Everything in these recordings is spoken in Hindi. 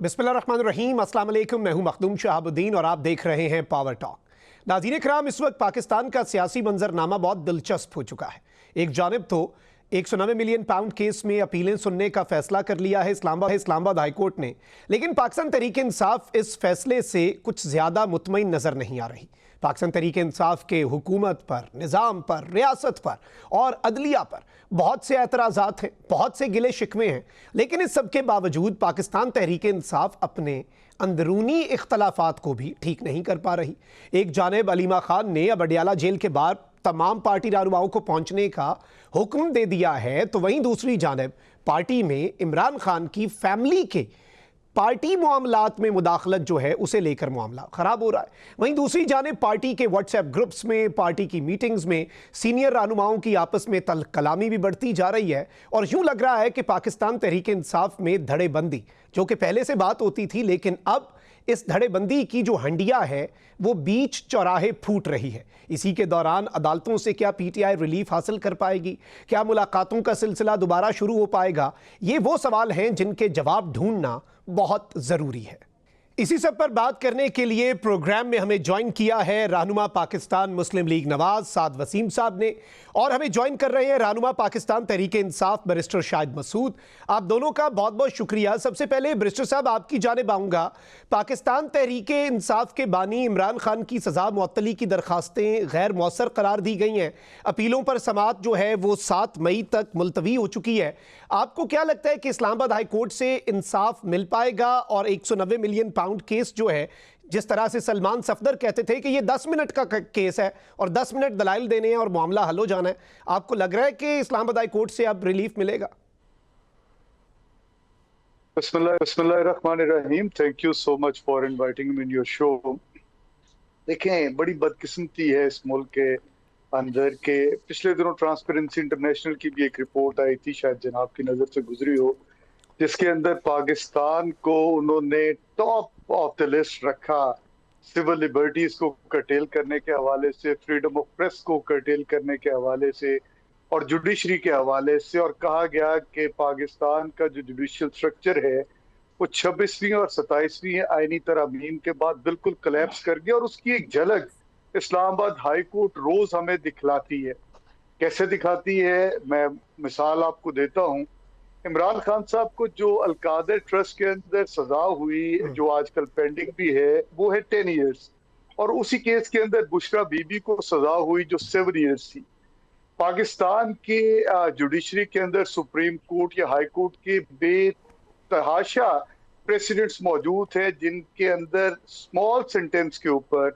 बिस्मिल्लाहिर्रहमानिर्रहीम, अस्सलाम वालेकुम। मैं हूं मखदूम शहाबुद्दीन और आप देख रहे हैं पावर टॉक। नाज़रीन कराम, इस वक्त पाकिस्तान का सियासी मंजरनामा बहुत दिलचस्प हो चुका है। एक जानिब तो 190 मिलियन पाउंड केस में अपीलें सुनने का फैसला कर लिया है इस्लामाबाद हाई कोर्ट ने, लेकिन पाकिस्तान तहरीक इंसाफ इस फैसले से कुछ ज़्यादा मुतमईन नज़र नहीं आ रही। पाकिस्तान तहरीक इंसाफ के हुकूमत पर, निज़ाम पर, रियासत पर और अदलिया पर बहुत से एतराज़ात हैं, बहुत से गिले शिकवे हैं, लेकिन इस सब के बावजूद पाकिस्तान तहरीक इंसाफ अपने अंदरूनी इख्तलाफात को भी ठीक नहीं कर पा रही। एक जानिब अलीमा खान ने अब अडियाला जेल के बाहर तमाम पार्टी रहनुमाओं को पहुंचने का हुक्म दे दिया है, तो वहीं दूसरी जानिब पार्टी में इमरान खान की फैमिली के पार्टी मामलात में मुदाखलत जो है उसे लेकर मामला खराब हो रहा है। वहीं दूसरी जानिब पार्टी के व्हाट्सएप ग्रुप्स में, पार्टी की मीटिंग्स में सीनियर रहनुमाओं की आपस में तल कलामी भी बढ़ती जा रही है और यूं लग रहा है कि पाकिस्तान तहरीक इंसाफ में धड़ेबंदी, जो कि पहले से बात होती थी, लेकिन अब इस धड़ेबंदी की जो हंडिया है वो बीच चौराहे फूट रही है। इसी के दौरान अदालतों से क्या पीटीआई रिलीफ हासिल कर पाएगी? क्या मुलाकातों का सिलसिला दोबारा शुरू हो पाएगा? ये वो सवाल हैं जिनके जवाब ढूंढना बहुत ज़रूरी है। इसी सब पर बात करने के लिए प्रोग्राम में हमें ज्वाइन किया है रहनुमा पाकिस्तान मुस्लिम लीग नवाज साद वसीम साहब ने, और हमें ज्वाइन कर रहे हैं रहनुमा पाकिस्तान तहरीक इंसाफ बैरिस्टर शाहिद मसूद। आप दोनों का बहुत बहुत शुक्रिया। सबसे पहले बैरिस्टर साहब आपकी जानिब आऊँगा। पाकिस्तान तहरीक इंसाफ के बानी इमरान खान की सज़ा मुअत्तली की दरखास्तें गैर मौसर करार दी गई हैं। अपीलों पर समाअत जो है वो 7 मई तक मुलतवी हो चुकी है। आपको क्या लगता है कि इस्लामाबाद हाई कोर्ट से इंसाफ मिल पाएगा और 190 मिलियन पाउंड केस जो है, जिस तरह से सलमान सफदर कहते थे कि ये 10 मिनट का केस है और 10 मिनट दलाइल देने हैं और मामला हल हो जाना है, आपको लग रहा है कि इस्लामाबाद हाई कोर्ट से अब रिलीफ मिलेगा? बिस्मिल्लाहिर्रहमानिर्रहीम। Thank you so much for inviting me in your show. देखें, बड़ी बदकिस्मती है इस मुल्क के अंदर के पिछले दिनों ट्रांसपेरेंसी इंटरनेशनल की भी एक रिपोर्ट आई थी, शायद जनाब की नज़र से गुजरी हो, जिसके अंदर पाकिस्तान को उन्होंने टॉप ऑफ द लिस्ट रखा सिविल लिबर्टीज को कर्टेल करने के हवाले से, फ्रीडम ऑफ प्रेस को कर्टेल करने के हवाले से और जुडिशरी के हवाले से, और कहा गया कि पाकिस्तान का जो जुडिशियल स्ट्रक्चर है वो 26वीं और 27वीं आईनी तरमीम के बाद बिल्कुल कोलैप्स कर गया। और उसकी एक झलक इस्लामाबाद हाई कोर्ट रोज हमें दिखलाती है। कैसे दिखाती है, मैं मिसाल आपको देता हूँ। इमरान खान साहब को जो अलकादर ट्रस्ट के अंदर सजा हुई, जो आजकल पेंडिंग भी है, वो है 10 इयर्स, और उसी केस के अंदर बुशरा बीबी को सजा हुई जो 7 इयर्स थी। पाकिस्तान के जुडिशरी के अंदर सुप्रीम कोर्ट या हाई कोर्ट के बेतहाशा प्रेसिडेंट्स मौजूद हैं जिनके अंदर स्मॉल सेंटेंस के ऊपर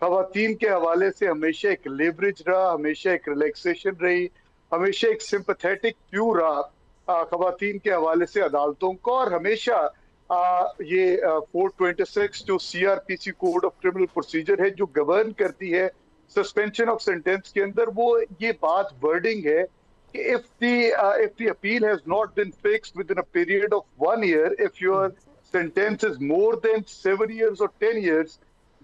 खवातीन के हवाले से हमेशा एक लेवरेज रहा, हमेशा एक रिलैक्सेशन रही, हमेशा एक सिंपैथेटिक व्यू रहा खवातीन के हवाले से अदालतों को। और हमेशा ये 426 जो CRPC code of criminal procedure है जो गवर्न करती है सस्पेंशन ऑफ सेंटेंस के अंदर, वो ये बात वर्डिंग है कि if the appeal has not been fixed within a period of 1 year, if your sentence is more than 7 years or 10 years,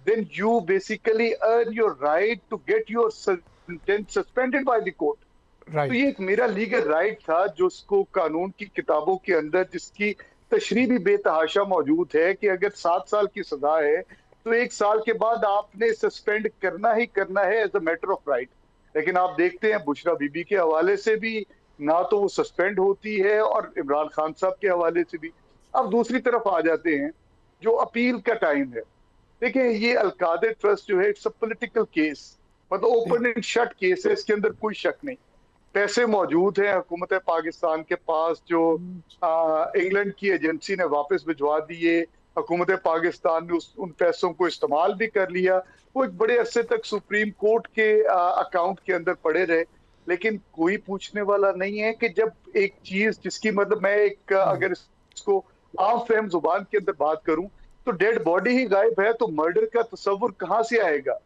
then you basically earn your right to get your sentence suspended by the court. तो ये एक मेरा लीगल राइट था जो उसको कानून की किताबों के अंदर, जिसकी तशरीह भी बेतहाशा मौजूद है कि अगर 7 साल की सजा है तो 1 साल के बाद आपने सस्पेंड करना ही करना है as a matter of right. लेकिन आप देखते हैं बुशरा बीबी के हवाले से भी ना तो वो सस्पेंड होती है और इमरान खान साहब के हवाले से भी। अब दूसरी तरफ आ जाते हैं जो अपील का टाइम है। देखिए, ये अलकादर ट्रस्ट जो है इट्स अ पॉलिटिकल केस, मतलब ओपन एंड शट केस है, इसके अंदर कोई शक नहीं। पैसे मौजूद हैं हुकूमत पाकिस्तान के पास जो इंग्लैंड की एजेंसी ने वापस भिजवा दिए, हुकूमत पाकिस्तान ने उन पैसों को इस्तेमाल भी कर लिया, वो एक बड़े अरसे तक सुप्रीम कोर्ट के अकाउंट के अंदर पड़े रहे। लेकिन कोई पूछने वाला नहीं है कि जब एक चीज जिसकी मतलब मैं एक अगर इसको आम फहम जुबान के अंदर बात करूं तो डेड बॉडी ही गायब है, तो मर्डर का तस्वुर कहां से आएगा?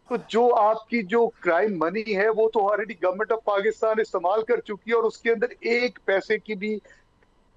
तो जो आपकी जो क्राइम मनी है वो तो ऑलरेडी गवर्नमेंट ऑफ पाकिस्तान इस्तेमाल कर चुकी है और उसके अंदर एक पैसे की भी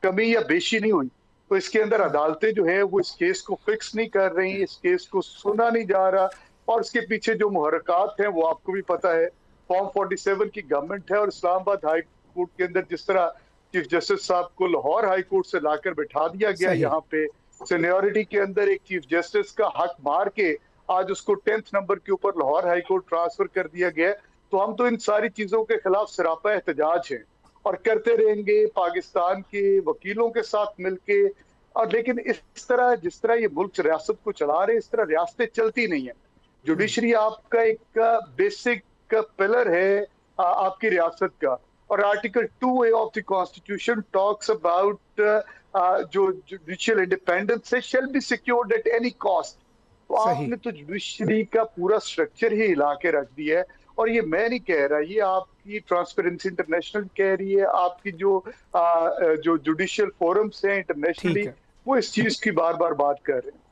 कमी या बेशी नहीं हुई। तो इसके अंदर अदालतें जो है वो इस केस को फिक्स नहीं कर रही, इस केस को सुना नहीं जा रहा, और इसके पीछे जो मुहर्रकात हैं वो आपको भी पता है। फॉर्म 47 की गवर्नमेंट है और इस्लामाबाद हाई कोर्ट के अंदर जिस तरह चीफ जस्टिस साहब को लाहौर हाई कोर्ट से लाकर बैठा दिया गया यहाँ पे सीनियरिटी के अंदर एक चीफ जस्टिस का हक मार के आज उसको 10th नंबर के ऊपर लाहौर हाई कोर्ट ट्रांसफर कर दिया गया है। तो हम तो इन सारी चीजों के खिलाफ सरापा एहतजाज हैं और करते रहेंगे पाकिस्तान के वकीलों के साथ मिलके। और लेकिन इस तरह जिस तरह ये मुल्क रियासत को चला रहे, इस तरह रियासतें चलती नहीं है। जुडिशरी आपका एक बेसिक पिलर है आपकी रियासत का। और article 2A of the constitution talks about जो जुडिशियल इंडिपेंडेंस है shall be secured at any cost. तो सही। आपने तो जुडिशरी का पूरा स्ट्रक्चर ही हिला के रख दिया है। और ये मैं नहीं कह रहा, ये आपकी ट्रांसपेरेंसी इंटरनेशनल कह रही है, आपकी जो जुडिशियल फोरम्स हैं ठीक इंटरनेशनली है। वो इस चीज की बार बार बात कर रहे हैं।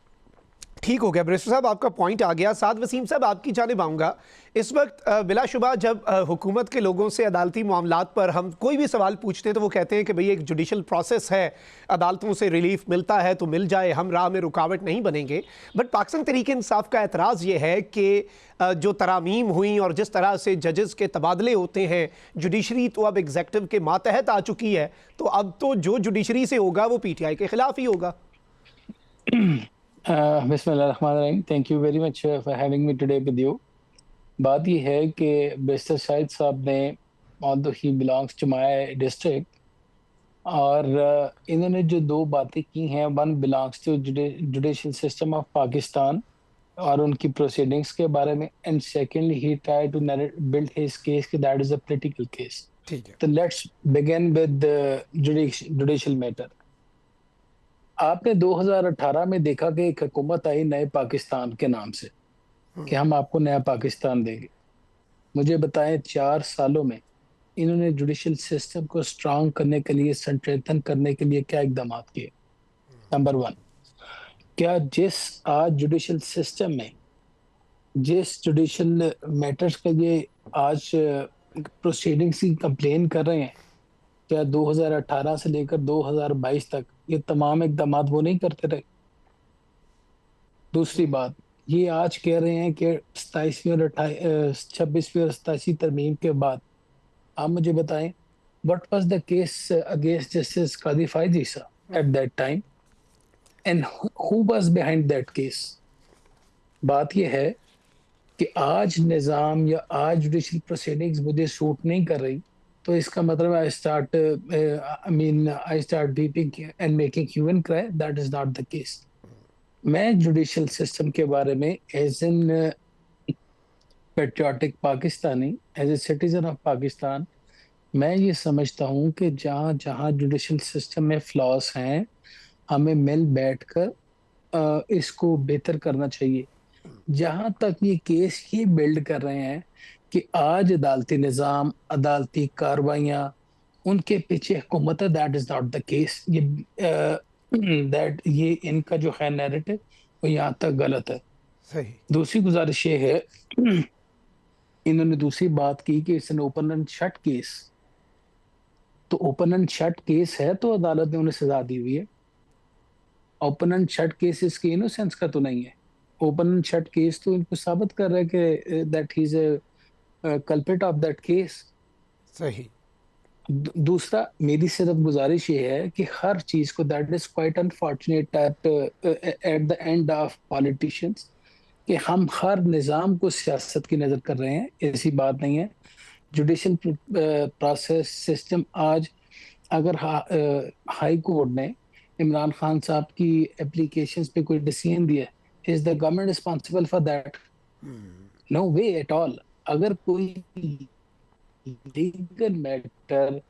ठीक हो गया बैरिस्टर साहब, आपका पॉइंट आ गया। साथ वसीम साहब आपकी जानिब आऊँगा। इस वक्त बिलाशुबा जब हुकूमत के लोगों से अदालती मामलात पर हम कोई भी सवाल पूछते हैं तो वो कहते हैं कि भाई एक जुडिशल प्रोसेस है, अदालतों से रिलीफ मिलता है तो मिल जाए, हम राह में रुकावट नहीं बनेंगे। बट पाकिस्तान तहरीक इंसाफ का एतराज़ ये है कि जो तरामीम हुई और जिस तरह से जजेस के तबादले होते हैं, जुडिशरी तो अब एग्जेक्टिव के मातहत आ चुकी है, तो अब तो जो जुडिशरी से होगा वो PTI के खिलाफ ही होगा। बिस्मिल्लाहिर्रहमानिर्रहीम। Thank you very much for having me today with you. बात यह है कि बैरिस्टर शाहिद साहब ने, although he belongs to my district, और इन्होंने जो दो बातें की हैं, one belongs to judicial system of Pakistan और उनकी प्रोसीडिंग्स के बारे में, and secondly he try to build his case कि that is a political case. ठीक है। तो let's begin with judicial matter. आपने 2018 में देखा कि एक हुकूमत आई नए पाकिस्तान के नाम से कि हम आपको नया पाकिस्तान देंगे। मुझे बताएं 4 सालों में इन्होंने जुडिशियल सिस्टम को स्ट्रांग करने के लिए, स्ट्रेंथन करने के लिए क्या इकदाम किए? नंबर 1, क्या जिस आज जुडिशियल सिस्टम में जिस जुडिशियल मैटर्स के लिए आज प्रोसीडिंग्स की कंप्लेन कर रहे हैं, क्या 2018 से लेकर 2022 तक ये तमाम इकदाम वो नहीं करते रहे? दूसरी बात, ये आज कह रहे हैं कि 27वीं और 26वीं और 87वीं तरमीम के बाद आप मुझे बताएं, what was the case against justice Qazi Faez Isa at that time and who was behind that case? बात ये है कि आज निज़ाम या आज जुडिशियल प्रोसीडिंग्स मुझे सूट नहीं कर रही, तो इसका मतलब I start weeping and making human cry. That is not the case. मैं जुडिशियल सिस्टम के बारे में as an patriotic Pakistani, as a citizen of Pakistan, मैं ये समझता हूँ कि जहाँ जहाँ जुडिशियल सिस्टम में फ्लॉज हैं, हमें मिल बैठकर इसको बेहतर करना चाहिए। जहां तक ये केस ही बिल्ड कर रहे हैं कि आज अदालती निज़ाम, अदालती कार्रवाइयाँ, उनके पीछे हुकूमत है, that is not the case. ये इनका जो है नैरेटिव वो यहाँ तक गलत है। सही। दूसरी गुजारिश ये है, इन्होंने दूसरी बात की कि it's an open and shut case. तो ओपन एंड शट केस है तो अदालत ने उन्हें सजा दी हुई है। ओपन एंड शट केस इसके इनोसेंस का तो नहीं है। ओपन एंड शट केस तो इनको साबित कर रहा है कि that he is a culprit of that case. सही। दूसरा, मेरी सिर्फ गुजारिश ये है कि हर चीज को, that is quite unfortunate eight the end of politicians, कि हम हर निज़ाम को सियासत की नज़र कर रहे हैं, ऐसी बात नहीं है। जुडिशियल प्रोसेस सिस्टम आज, अगर हाई कोर्ट ने इमरान खान साहब की एप्लीकेशंस पे कोई डिसीजन दिया, is the government responsible for that? No way at all. अगर कोई लीगल मैटर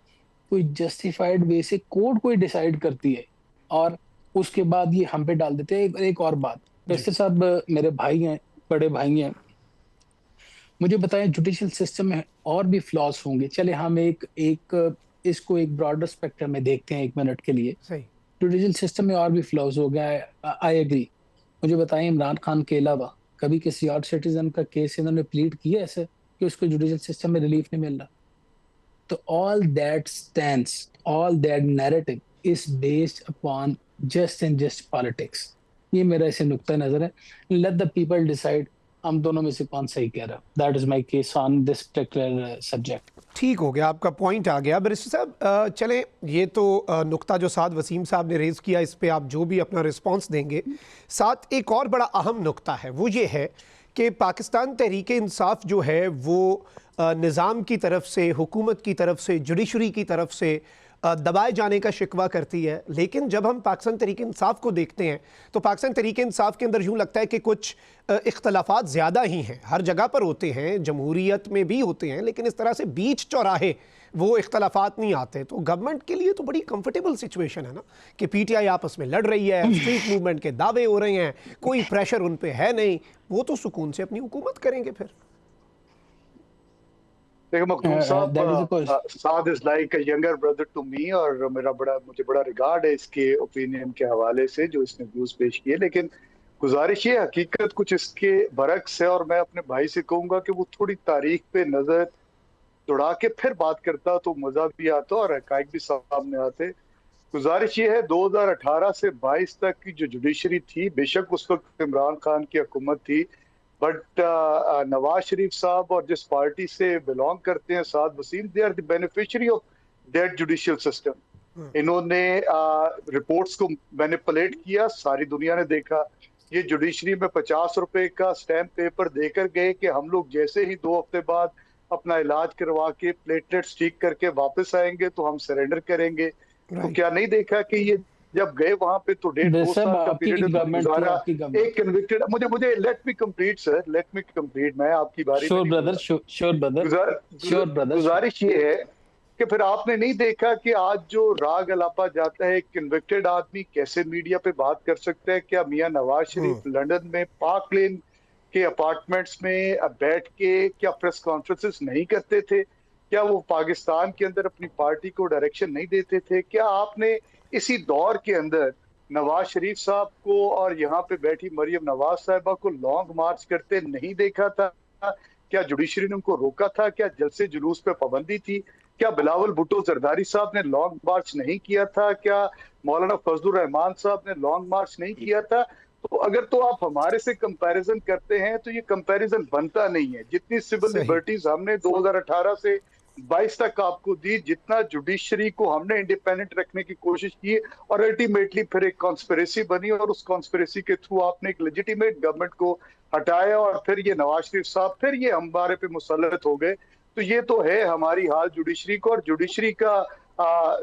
कोई जस्टिफाइड वे से कोर्ट कोई डिसाइड करती है और उसके बाद ये हम पे डाल देते हैं। एक और बात, बैरिस्टर साहब मेरे भाई हैं, बड़े भाई हैं, मुझे बताएं जुडिशियल सिस्टम में और भी फ्लॉज होंगे। चले हम इसको एक ब्रॉडर स्पेक्ट्रम में देखते हैं 1 मिनट के लिए। सही। जुडिशियल सिस्टम में और भी फ्लॉज हो गया है, आई एग्री। मुझे बताएं, इमरान खान के अलावा कभी किसी और सिटीजन का केस इन्होंने प्लीड किया ऐसे कि उसको जुडिशियल सिस्टम में रिलीफ नहीं मिल रहा? तो all that stands, all that narrative is based upon just and just politics. ये मेरा ऐसे नुक्ता नजर है। लेट द पीपल डिसाइड हम दोनों में से कौन सही कह रहा है। That is my case on this particular subject. ठीक हो गया, आपका पॉइंट आ गया। बैरिस्टर साहब चलें, ये तो नुक्ता जो साद वसीम साहब ने रेज़ किया, इस पे आप जो भी अपना रिस्पांस देंगे। साथ एक और बड़ा अहम नुक्ता है, वो ये है कि पाकिस्तान तहरीक इंसाफ जो है वो निज़ाम की तरफ से, हुकूमत की तरफ से, जुडिशरी की तरफ से दबाए जाने का शिकवा करती है। लेकिन जब हम पाकिस्तान तहरीक इंसाफ को देखते हैं तो पाकिस्तान तहरीक इंसाफ के अंदर यूँ लगता है कि कुछ इख्तलाफात ज़्यादा ही हैं, हर जगह पर होते हैं, जमहूरियत में भी होते हैं, लेकिन इस तरह से बीच चौराहे वो इख्तलाफात नहीं आते। तो गवर्नमेंट के लिए तो बड़ी कंफर्टेबल सिचुएशन है ना कि पीटीआई आपस में लड़ रही है, स्ट्रीट मूवमेंट के दावे हो रहे हैं, कोई प्रेशर उन पर है नहीं, वो तो सुकून से अपनी हुकूमत करेंगे फिर। देखो Makhdoom sahab, Saad is like a younger brother to me, और मुझे बड़ा रिगार्ड है इसके ओपिनियन के हवाले से जो इसने व्यूज पेश किए। लेकिन गुजारिश ये, हकीकत कुछ इसके बरक्स है, और मैं अपने भाई से कहूंगा कि वो थोड़ी तारीख पे नजर दौड़ा के फिर बात करता तो मजा भी आता और हकाइक भी सामने आते। गुजारिश ये है, 2018 से 22 तक की जो जुडिशरी थी, बेशक उस वक्त इमरान खान की हुकूमत थी, बट नवाज शरीफ साहब और जिस पार्टी से बिलोंग करते हैं Saad Waseem, they are the beneficiary of that judicial system. इन्होंने रिपोर्ट्स को मैनिपुलेट किया, सारी दुनिया ने देखा। ये जुडिशरी में 50 रुपए का स्टैम्प पेपर देकर गए कि हम लोग जैसे ही 2 हफ्ते बाद अपना इलाज करवा के प्लेटलेट्स ठीक करके वापस आएंगे तो हम सरेंडर करेंगे। तो क्या नहीं देखा कि ये जब गए वहां पे तो 1.5-2 साल का पीरियड गुजारा। एक कन्विक्टेड, मुझे let me complete sir, let me complete, मैं आपकी बारी श्योर ब्रदर। गुजारिश ये है कि फिर आपने नहीं देखा कि आज जो राग अलापा जाता है, एक कन्विक्टेड आदमी कैसे मीडिया पे बात कर सकता है। क्या मियां नवाज शरीफ लंदन में पार्क लेन के अपार्टमेंट्स में बैठ के क्या प्रेस कॉन्फ्रेंसेस नहीं करते थे? क्या वो पाकिस्तान के अंदर अपनी पार्टी को डायरेक्शन नहीं देते थे? क्या आपने इसी दौर के अंदर नवाज शरीफ साहब को और यहाँ पे बैठी मरियम नवाज साहिबा को लॉन्ग मार्च करते नहीं देखा था? क्या जुडिशरी ने उनको रोका था? क्या जलसे जुलूस पे पाबंदी थी? क्या बिलावल भुट्टो जरदारी साहब ने लॉन्ग मार्च नहीं किया था? क्या मौलाना फजलुर रहमान साहब ने लॉन्ग मार्च नहीं किया था? तो अगर तो आप हमारे से कंपैरिजन करते हैं तो ये कंपैरिजन बनता नहीं है। जितनी सिविल लिबर्टीज हमने 2018 से 22 तक आपको दी, जितना जुडिशरी को हमने इंडिपेंडेंट रखने की कोशिश की, और अल्टीमेटली फिर एक कॉन्स्पिरेसी बनी, और उस कॉन्स्पिरेसी के थ्रू आपने एक लेजिटिमेट गवर्नमेंट को हटाया, और फिर ये नवाज शरीफ साहब फिर ये हमारे पे मुसल्लत हो गए। तो ये तो है हमारी हाल जुडिशरी को, और जुडिशरी का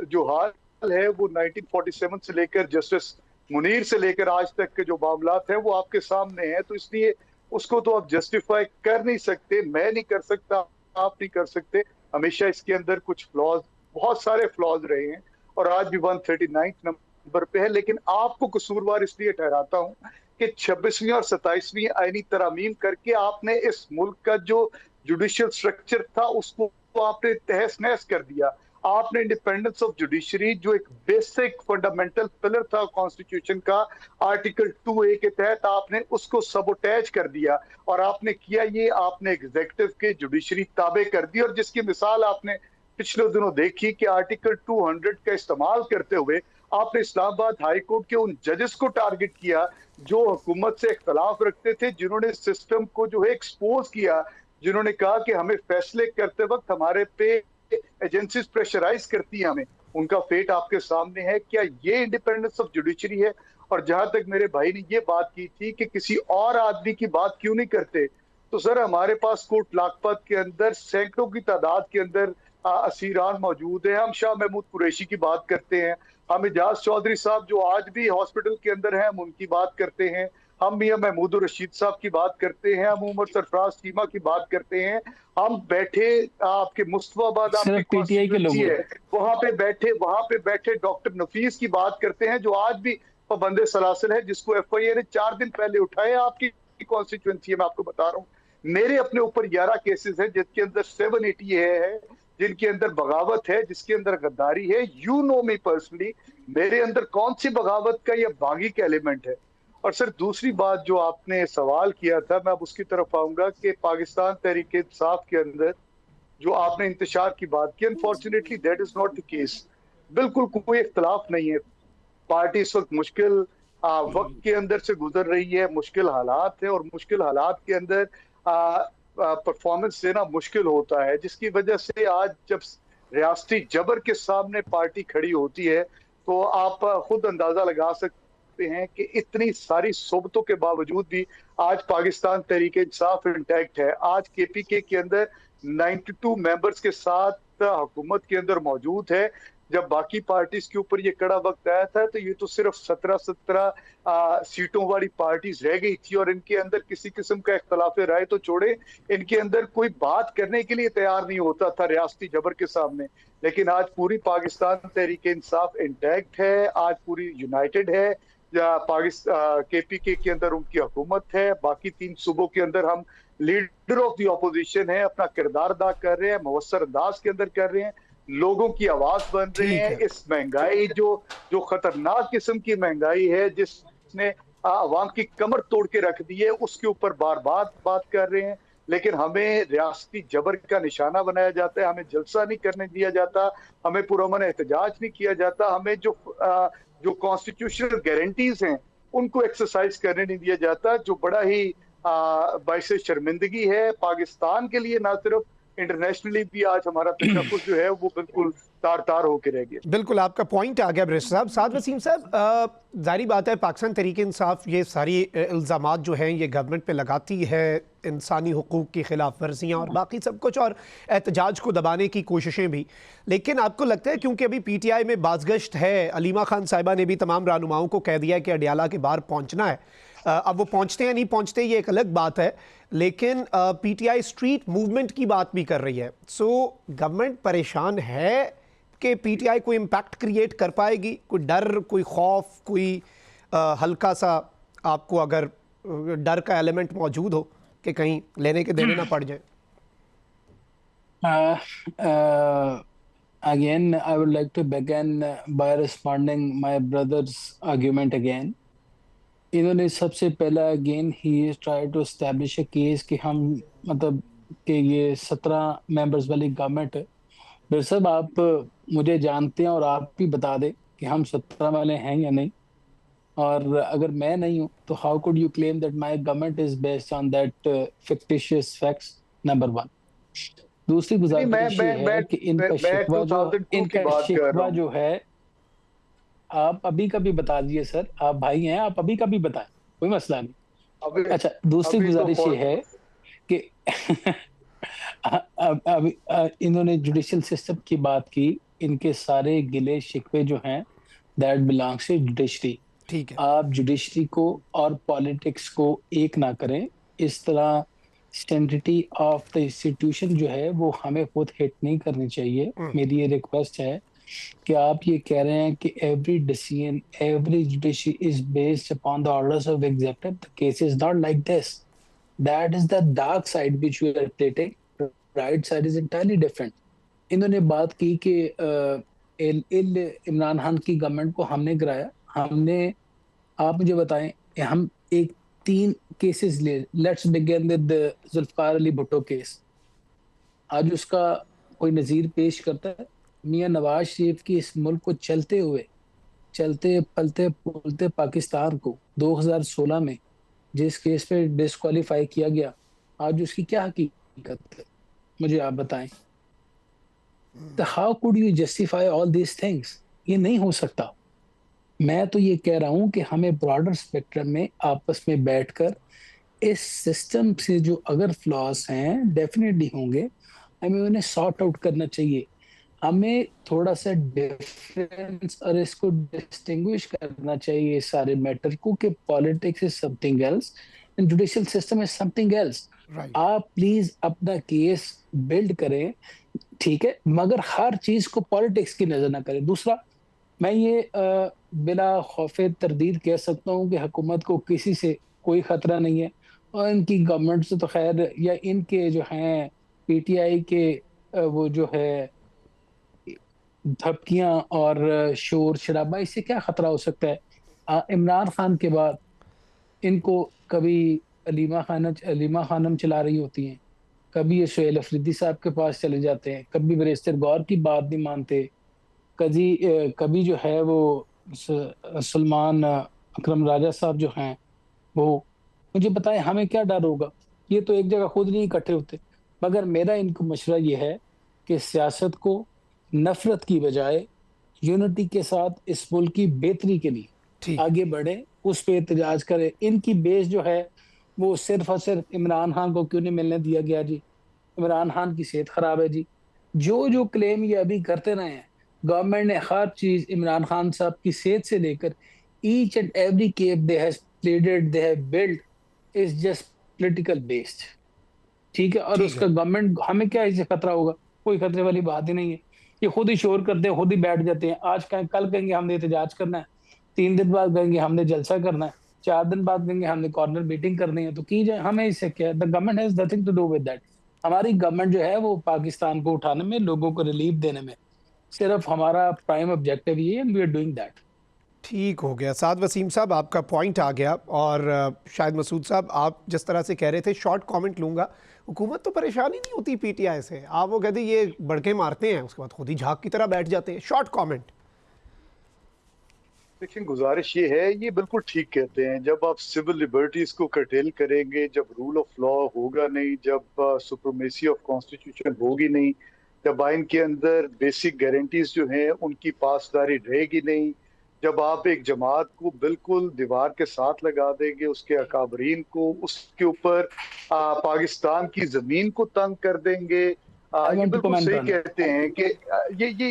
जो हाल है वो 1947 से लेकर जस्टिस मुनीर से लेकर आज तक के जो मामलात हैं वो आपके सामने हैं। तो इसलिए उसको तो आप जस्टिफाई कर नहीं सकते, मैं नहीं कर सकता, आप नहीं कर सकते। हमेशा इसके अंदर कुछ फ्लॉज, बहुत सारे फ्लॉज रहे हैं, और आज भी 139 नंबर पे है। लेकिन आपको कसूरवार इसलिए ठहराता हूं कि 26वीं और 27वीं आईनी तरमीम करके आपने इस मुल्क का जो जुडिशियल स्ट्रक्चर था उसको आपने तहस नहस कर दिया। आपने इंडिपेंडेंस ऑफ जुडिशरी, जो एक बेसिक फंडामेंटल पिलर था कॉन्स्टिट्यूशन का, आर्टिकल 2A के तहत आपने उसको सबोटेज कर दिया। और आपने किया ये, आपने एग्जीक्यूटिव के जुडिशरी ताबे कर दी, और जिसकी मिसाल आपने पिछले दिनों देखी कि आर्टिकल 200 का इस्तेमाल करते हुए आपने इस्लामाबाद हाई कोर्ट के उन जजेस को टारगेट किया जो हुकूमत से इख्तलाफ रखते थे, जिन्होंने सिस्टम को जो है एक्सपोज किया, जिन्होंने कहा कि हमें फैसले करते वक्त हमारे पे एजेंसीज प्रेशराइज करती है हमें। उनका फेट आपके सामने है। क्या ये इंडिपेंडेंस ऑफ जुडिशरी है? और जहां तक मेरे भाई ने ये बात की थी कि किसी और आदमी की बात क्यों नहीं करते, तो सर हमारे पास कोट लाखपत के अंदर सैकड़ों की तादाद के अंदर असीरान मौजूद है। हम शाह महमूद कुरैशी की बात करते हैं, हम एजाज चौधरी साहब जो आज भी हॉस्पिटल के अंदर हैं हम उनकी बात करते हैं, हम मियां महमूद रशीद साहब की बात करते हैं, हम उमर सरफराज चीमा की बात करते हैं, हम बैठे आपके मुस्तफाबाद आपकी पीटीआई के लोग है वहां पे बैठे डॉक्टर नफीस की बात करते हैं जो आज भी पाबंदे सलासिल है, जिसको FIA ने 4 दिन पहले उठाए आपकी कॉन्स्टिट्यूएंसी है। मैं आपको बता रहा हूँ, मेरे अपने ऊपर 11 केसेस हैं जिसके अंदर 780 है, जिनके अंदर बगावत है, जिसके अंदर गद्दारी है। यू नो मी पर्सनली, मेरे अंदर कौन सी बगावत का या बागी का एलिमेंट है। और सर दूसरी बात जो आपने सवाल किया था, मैं अब उसकी तरफ आऊंगा कि पाकिस्तान तहरीक इंसाफ के अंदर जो आपने इंतशार की बात की, unfortunately that is not the case. बिल्कुल कोई इख्तलाफ नहीं है। पार्टी इस वक्त मुश्किल वक्त के अंदर से गुजर रही है, मुश्किल हालात है, और मुश्किल हालात के अंदर परफॉर्मेंस देना मुश्किल होता है, जिसकी वजह से आज जब रियासती जबर के सामने पार्टी खड़ी होती है तो आप खुद अंदाजा लगा सकते हैं कि इतनी सारी सोबतों के बावजूद भी आज पाकिस्तान तहरीक-ए-इंसाफ इंटैक्ट है। आज केपीके के अंदर 92 मेंबर्स के साथ हुकूमत के अंदर मौजूद है। जब बाकी पार्टीज के ऊपर ये कड़ा वक्त आया था तो ये तो सिर्फ 17 सीटों वाली पार्टीज रह गई थी, और इनके अंदर किसी किस्म का इख्तलाफ राय तो छोड़े, इनके अंदर कोई बात करने के लिए तैयार नहीं होता था रियासती जबर के सामने। लेकिन आज पूरी पाकिस्तान तहरीक इंसाफ इंटैक्ट है, आज पूरी यूनाइटेड है। पाकिस्तान केपीके के अंदर उनकी हुकूमत है, बाकी 3 सूबों के अंदर हम लीडर ऑफ द ऑपोजिशन है, अपना किरदार अदा कर रहे हैं, मवस्सर अंदाज के अंदर कर रहे हैं, लोगों की आवाज बन रहे हैं। इस महंगाई जो खतरनाक किस्म की महंगाई है, जिसने आवाम की कमर तोड़ के रख दी है, उसके ऊपर बार बार बात कर रहे हैं। लेकिन हमें रियासती जबर का निशाना बनाया जाता है, हमें जलसा नहीं करने दिया जाता, हमें पुरअमन एहतजाज नहीं किया जाता, हमें जो कॉन्स्टिट्यूशनल गारंटीज हैं उनको एक्सरसाइज करने नहीं दिया जाता, जो बड़ा ही बाइस शर्मिंदगी है पाकिस्तान के लिए। ना सिर्फ इंटरनेशनली भी आज हमारा तशक्कुस जो है वो बिल्कुल तार तार होकर रह गया। बिल्कुल आपका पॉइंट आ गया बैरिस्टर साहब। साद वसीम साहब, जाहिर बात है पाकिस्तान तहरीक इंसाफ ये सारी इल्ज़ामात जो हैं ये गवर्नमेंट पे लगाती है, इंसानी हुकूक की खिलाफ वर्जियाँ और बाकी सब कुछ, और एहतजाज को दबाने की कोशिशें भी। लेकिन आपको लगता है क्योंकि अभी PTI में बाज़गश्त है, अलीमा खान साहिबा ने भी तमाम रहनुमाओं को कह दिया है कि अडियाला के बाहर पहुँचना है, अब वो पहुँचते या नहीं पहुँचते ये एक अलग बात है, लेकिन PTI स्ट्रीट मूवमेंट की बात भी कर रही है। सो गवर्नमेंट परेशान है कि PTI कोई इम्पैक्ट क्रिएट कर पाएगी? कोई डर, कोई खौफ, कोई हल्का सा आपको अगर डर का एलिमेंट मौजूद हो कि कहीं लेने के देने ना पड़ जाए? Again, I would like to begin by responding my brother's argument again. इन्होंने सबसे पहला अगेन ही try to establish a case कि हम मतलब कि ये 17 मेंबर्स वाली गवर्नमेंट है। फिर सब आप मुझे जानते हैं और आप भी बता दें कि हम 17 वाले हैं या नहीं, और अगर मैं नहीं हूं तो how could you claim that my government is based on that fictitious facts? Number 1। दूसरी गुजारिश ये है कि इनका शिकवा जो है आप अभी कभी बता दीजिए सर, आप भाई हैं, आप अभी कभी बताएं, कोई मसला नहीं। अच्छा, दूसरी गुजारिश ये है कि अभी इन्होंने जुडिशियल सिस्टम की बात की, इनके सारे गिले शिकवे जो हैं दैट बिलोंग्स टू जुडिशरी। ठीक है, आप जुडिशरी को और पॉलिटिक्स को एक ना करें। इस तरह सेंटिटी ऑफ द इंस्टीट्यूशन जो है वो हमें खुद हिट नहीं करनी चाहिए। मेरी ये रिक्वेस्ट है कि आप ये कह रहे हैं कि every decision, every judiciary is based upon the orders of executive. The case is not like this. That is the dark side which we are plating. Right side is entirely different. इन्होंने बात की कि इमरान खान की गवर्नमेंट को हमने गिराया। हमने, आप मुझे बताएं, हम एक 3 केसेस ले, let's begin with Zulfikar Ali Bhutto case. आज उसका कोई नज़ीर पेश करता है? मियां नवाज शरीफ की इस मुल्क को चलते पलते पुलते पाकिस्तान को 2016 में जिस केस पे डिस्क्वालीफाई किया गया, आज उसकी क्या हकीकत है मुझे आप बताएं। तो how could you justify all these things? ये नहीं हो सकता। मैं तो ये कह रहा हूं कि हमें ब्रॉडर स्पेक्ट्रम में आपस में बैठकर इस सिस्टम से जो अगर फ्लॉज हैं डेफिनेटली होंगे, हमें उन्हें सॉर्ट आउट करना चाहिए। हमें थोड़ा सा डिफरेंस और इसको डिस्टिंग्विश करना चाहिए इस सारे मैटर को कि politics is something else and judicial system is something else. आप प्लीज अपना केस बिल्ड करें, ठीक है, मगर हर चीज को पॉलिटिक्स की नजर ना करें। दूसरा, मैं ये बिला खौफे तरदीद कह सकता हूँ कि हुकूमत को किसी से कोई खतरा नहीं है, और इनकी गवर्नमेंट से तो खैर, या इनके जो हैं PTI के वो जो है धमकियां और शोर शराबा, इससे क्या खतरा हो सकता है? इमरान खान के बाद इनको कभी अलीमा खानम चला रही होती हैं, कभी ये सुहेल अफरीदी साहब के पास चले जाते हैं, कभी बैरिस्टर गौर की बात नहीं मानते, कभी जो है वो सलमान अकरम राजा साहब जो हैं वो, मुझे बताएं हमें क्या डर होगा? ये तो एक जगह खुद नहीं इकट्ठे होते। मगर मेरा इनको मशवरा ये है कि सियासत को नफरत की बजाय यूनिटी के साथ इस मुल्क की बेहतरी के लिए ठीक। आगे बढ़े, उस पे एहतजाज करे। इनकी बेस जो है वो सिर्फ और सिर्फ इमरान खान को क्यों नहीं मिलने दिया गया जी? इमरान खान की सेहत खराब है जी। जो जो क्लेम ये अभी करते रहे हैं, गवर्नमेंट ने हर चीज इमरान खान साहब की सेहत से लेकर each and every case they have pleaded, they have build is just political based. ठीक है, और ठीक उसका है। गवर्नमेंट, हमें क्या इससे खतरा होगा? कोई खतरे वाली बात ही नहीं है। ये खुद ही शोर करते हैं, खुद ही बैठ जाते हैं। आज कहें, कल कहेंगे हमने एहतजाज करना है, 3 दिन बाद कहेंगे हमने जलसा करना है, 4 दिन बाद कहेंगे हमने कॉर्नर मीटिंग करनी है। तो की जाए, हमें इससे क्या? The government has nothing to do with that. हमारी गवर्नमेंट जो है वो पाकिस्तान को उठाने में, लोगों को रिलीफ देने में सिर्फ हमारा प्राइम ऑब्जेक्टिव ये है, and we are doing that. ठीक हो गया साद वसीम साहब, आपका पॉइंट आ गया। और शायद मसूद साहब, आप जिस तरह से कह रहे थे, शॉर्ट कमेंट लूंगा। हुकूमत तो परेशान ही नहीं होती पीटीआई से, आप वो कहते ये बड़के मारते हैं, उसके बाद खुद ही झाग की तरह बैठ जाते हैं। Short comment. देखिए, गुजारिश ये है, ये बिल्कुल ठीक कहते हैं, जब आप सिविल लिबर्टीज को कर्टेल करेंगे, जब रूल ऑफ लॉ होगा नहीं, जब सुप्रीमेसी ऑफ कॉन्स्टिट्यूशन होगी नहीं, जब आइन के अंदर बेसिक गारंटीज जो हैं उनकी पासदारी रहेगी नहीं, जब आप एक जमात को बिल्कुल दीवार के साथ लगा देंगे, उसके अकाबरीन को, उसके ऊपर पाकिस्तान की जमीन को तंग कर देंगे। ये बिल्कुल सही कहते हैं कि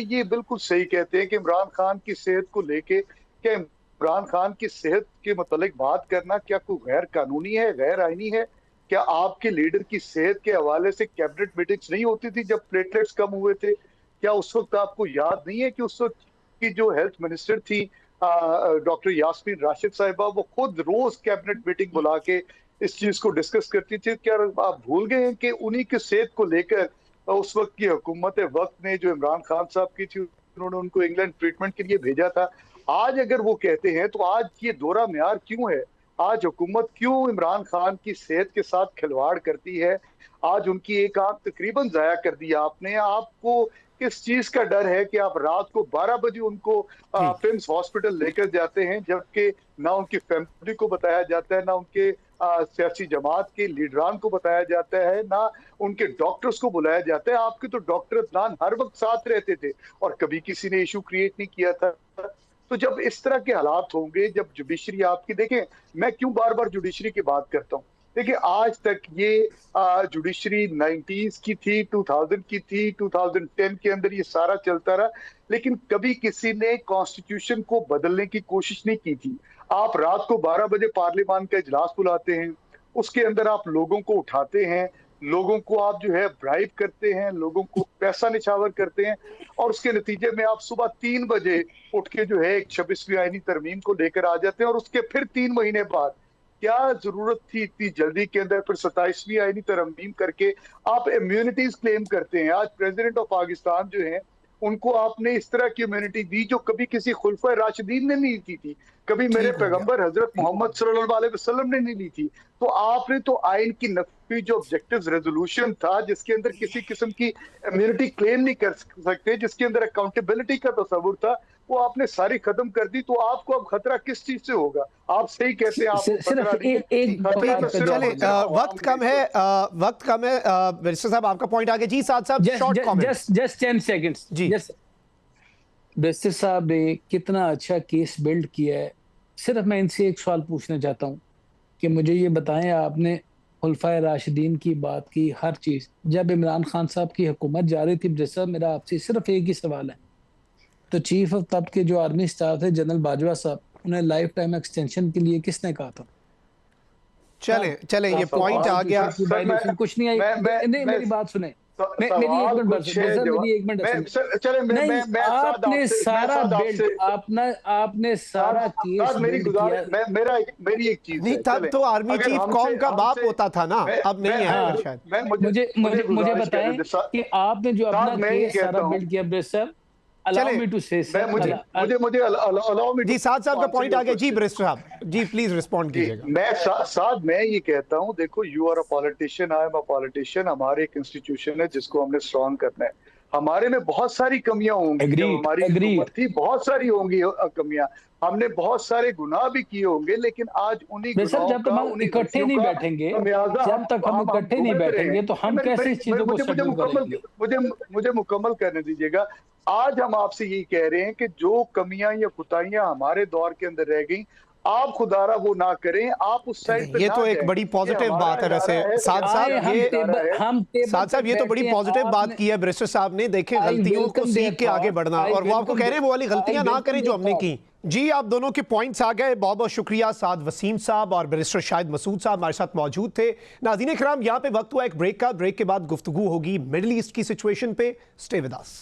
ये बिल्कुल सही कहते हैं कि इमरान खान की सेहत को लेके, क्या इमरान खान की सेहत के मुतालिक बात करना क्या कोई गैर कानूनी है, गैर आईनी है? क्या आपके लीडर की सेहत के हवाले से कैबिनेट मीटिंग्स नहीं होती थी जब प्लेटलेट्स कम हुए थे? क्या उस वक्त आपको याद नहीं है कि उस वक्त की जो हेल्थ मिनिस्टर थी डॉक्टर यास्मीन राशिद साहिबा, वो खुद रोज कैबिनेट मीटिंग बुला के इस चीज को डिस्कस करती थी? क्या आप भूल गए हैं कि उन्हीं की सेहत को लेकर उस वक्त की हुकूमत वक्त ने, जो इमरान खान साहब की थी, उन्होंने उनको इंग्लैंड ट्रीटमेंट के लिए भेजा था? आज अगर वो कहते हैं तो आज ये दोहरा म्यार क्यों है? आज हुकूमत क्यों इमरान खान की सेहत के साथ खिलवाड़ करती है? आज उनकी एक आंख तकरीबन जाया कर दी आपने। आपको किस चीज का डर है कि आप रात को 12 बजे उनको प्रिंस हॉस्पिटल लेकर जाते हैं, जबकि ना उनकी फैमिली को बताया जाता है, ना उनके सियासी जमात के लीडरान को बताया जाता है, ना उनके डॉक्टर्स को बुलाया जाता है? आपके तो डॉक्टर अदनान हर वक्त साथ रहते थे और कभी किसी ने इशू क्रिएट नहीं किया था। तो जब इस तरह के हालात होंगे, जब जुडिशरी आपकी, देखें मैं क्यों बार बार जुडिशरी की बात करता हूँ, देखिए आज तक ये जुडिशरी 90s की थी, 2000 की थी, 2010 के अंदर ये सारा चलता रहा, लेकिन कभी किसी ने कॉन्स्टिट्यूशन को बदलने की कोशिश नहीं की थी। आप रात को 12 बजे पार्लियामान का इजलास बुलाते हैं, उसके अंदर आप लोगों को उठाते हैं, लोगों को आप जो है ब्राइब करते हैं, लोगों को पैसा निछावर करते हैं, और उसके नतीजे में आप सुबह 3 बजे उठ के जो है एक 26वीं आईनी तरमीम को लेकर आ जाते हैं, और उसके फिर 3 महीने बाद क्या जरूरत थी इतनी जल्दी के अंदर फिर 27वीं आईनी तरमीम करके आप इम्यूनिटीज क्लेम करते हैं? आज प्रेसिडेंट ऑफ पाकिस्तान जो है, उनको आपने इस तरह की इम्यूनिटी दी जो कभी किसी खुलफा राशिदीन ने नहीं दी थी, कभी मेरे पैगंबर हजरत मोहम्मद सल्लल्लाहु अलैहि वसल्लम ने नहीं ली थी। तो आपने तो आइन की नफी जो ऑब्जेक्टिव्स रेजोल्यूशन था, जिसके अंदर किसी किस्म की इम्यूनिटी क्लेम नहीं कर सकते, जिसके अंदर अकाउंटेबिलिटी का तस्वुर था, वो आपने सारी खत्म कर दी। तो आपको अब खतरा किस चीज से होगा? आप सही कहते हैं, आपको खतरा नहीं है। चले, वक्त कम है, वक्त कम है। बैरिस्टर साहब, आपका पॉइंट आगे जी। साथ साहब शॉर्ट कमेंट, जस्ट 10 सेकंड्स जी। बैरिस्टर साहब ने कितना अच्छा केस बिल्ड किया है। सिर्फ मैं इनसे एक सवाल पूछना चाहता हूँ कि मुझे ये बताएं, आपने खुलफाए राशिदीन की बात की, हर चीज, जब इमरान खान साहब की हुकूमत जारी थी, बैरिस्टर साहब मेरा आपसे सिर्फ एक ही सवाल है, तो चीफ ऑफ तब के जो आर्मी स्टाफ थे जनरल बाजवा साहब, उन्हें लाइफ टाइम एक्सटेंशन के लिए किसने कहा था? चले चले, ये पॉइंट आ गया। कुछ नहीं आई। नहीं, मेरी बात सुने, मेरी एक मिनट चले, मैं आपने सारा बिल्ड, आपने सारा केस मेरी एक चीज नहीं, तब तो आर्मी चीफ कौम का बाप होता था ना, अब नहीं है शायद। मुझे बताएं कि आपने जो अपना केस सारा बिल्ड किया, barrister allow me to say sir, मुझे allow me जी। साथ साहब का पॉइंट आ गया जी। बैरिस्टर साहब जी, प्लीज रिस्पॉन्ड कीजिएगा। मैं ये कहता हूँ, देखो, you are a politician, I am a politician, हमारे एक इंस्टीट्यूशन है जिसको हमने स्ट्रॉन्ग करना है। हमारे में बहुत सारी कमियां होंगी, जब हमारी हुकूमत थी बहुत सारी होंगी कमियां, हमने बहुत सारे गुनाह भी किए होंगे, लेकिन आज उन्हीं सर गुनाहों जब तक का, हम उन्हीं इकट्ठे गलतियों नहीं का बैठेंगे, खमियाजा जब तक हम इकट्ठे नहीं भुगत रहे बैठेंगे हैं। तो हम कैसे इस चीजों को सेटल करेंगे? मुझे मुकम्मल करने दीजिएगा। आज हम आपसे यही कह रहे हैं कि जो कमियां या कुताहियां हमारे दौर के अंदर रह गई, आप खुदारा वो ना करें, आप उस साइड पे ये ना तो एक जाएं। बड़ी पॉजिटिव हमारा बात है। इदारा वैसे है, साद आए साहब हम ये टेबल साद साहब ये तो बड़ी बैठते हैं, पॉजिटिव बात आपने- की है बैरिस्टर साहब ने। देखें I गलतियों को welcome सीख their के आगे thought. बढ़ना, I और वो आपको welcome कह रहे हैं वो वाली their- गलतियां I ना welcome करें जो their हमने thought. की। जी, आप दोनों के पॉइंट्स आ गए। बहुत बहुत शुक्रिया। साद वसीम साहब और बैरिस्टर शाहिद मसूद साहब हमारे साथ मौजूद थे। नाज़रीन इकराम, यहाँ पे वक्त हुआ एक ब्रेक का। ब्रेक के बाद गुफ्तगू होगी मिडल ईस्ट की सिचुएशन पे। Stay with us.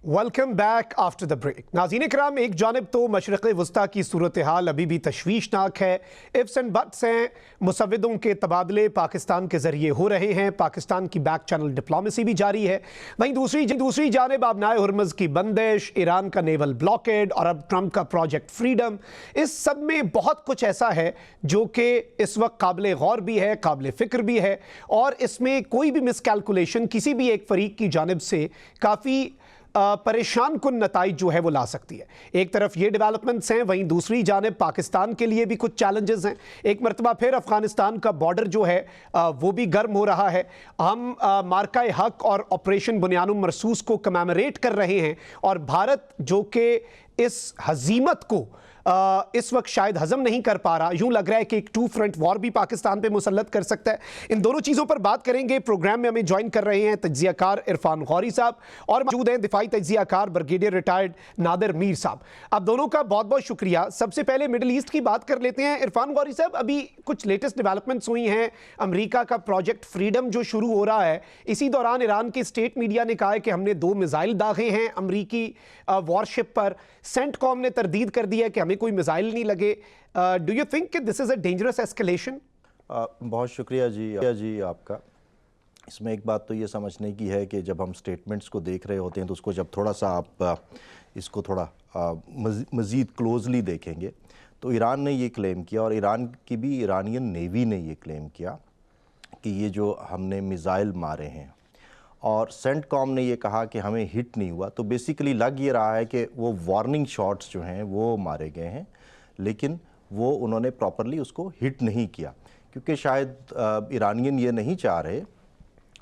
Welcome back after the break. नाज़रीन इकराम, एक जानिब तो मशरिक़ वस्ता की सूरत हाल अभी भी तशवीशनाक है। इफ्स एंड बट्स हैं, मुसव्विदों के तबादले पाकिस्तान के ज़रिए हो रहे हैं, पाकिस्तान की बैक चैनल डिप्लोमेसी भी जारी है। वहीं दूसरी जानिब आबनाए हुर्मुज़ की बंदिश, ईरान का नेवल ब्लॉकेड और अब ट्रंप का प्रोजेक्ट फ्रीडम, इस सब में बहुत कुछ ऐसा है जो कि इस वक्त काबिल गौर भी है, काबिल फ़िक्र भी है, और इसमें कोई भी मिसकैलकुलेशन किसी भी एक फ़रीक की जानिब से काफ़ी परेशान कुन नताइज जो है वो ला सकती है। एक तरफ ये डेवलपमेंट्स हैं, वहीं दूसरी जानिब पाकिस्तान के लिए भी कुछ चैलेंजेस हैं। एक मरतबा फिर अफगानिस्तान का बॉर्डर जो है वो भी गर्म हो रहा है। हम मार्का हक और ऑपरेशन बुनियानुम मरसूस को कमेमोरेट कर रहे हैं, और भारत जो कि इस हजीमत को इस वक्त शायद हजम नहीं कर पा रहा, यूं लग रहा है कि एक 2 फ्रंट वॉर भी पाकिस्तान पे मुसल्लत कर सकता है। इन दोनों चीज़ों पर बात करेंगे। प्रोग्राम में हमें ज्वाइन कर रहे हैं तज्जियाकार इरफान गौरी साहब, और मौजूद हैं दिफाई तज्जियाकार ब्रिगेडियर रिटायर्ड नादिर मीर साहब। आप दोनों का बहुत बहुत शुक्रिया। सबसे पहले मिडिल ईस्ट की बात कर लेते हैं। इरफान गौरी साहब, अभी कुछ लेटेस्ट डेवलपमेंट्स हुई हैं। अमेरिका का प्रोजेक्ट फ्रीडम जो शुरू हो रहा है, इसी दौरान ईरान के स्टेट मीडिया ने कहा है कि हमने 2 मिसाइल दागे हैं अमरीकी वॉरशिप पर। सेंटकॉम ने तरदीद कर दी है कि हमें कोई मिसाइल नहीं लगे। डू यू थिंक कि this is a dangerous escalation? बहुत शुक्रिया जी आपका। इसमें एक बात तो ये समझने की है कि जब हम स्टेटमेंट्स को देख रहे होते हैं तो उसको जब थोड़ा सा आप इसको थोड़ा मज़ीद क्लोजली देखेंगे तो ईरान ने ये क्लेम किया, और ईरान की भी ईरानियन नेवी ने ये क्लेम किया कि ये जो हमने मिसाइल मारे हैं, और सेंटकॉम ने ये कहा कि हमें हिट नहीं हुआ। तो बेसिकली लग ये रहा है कि वो वार्निंग शॉट्स जो हैं वो मारे गए हैं, लेकिन वो उन्होंने प्रॉपरली उसको हिट नहीं किया, क्योंकि शायद ईरानियन ये नहीं चाह रहे,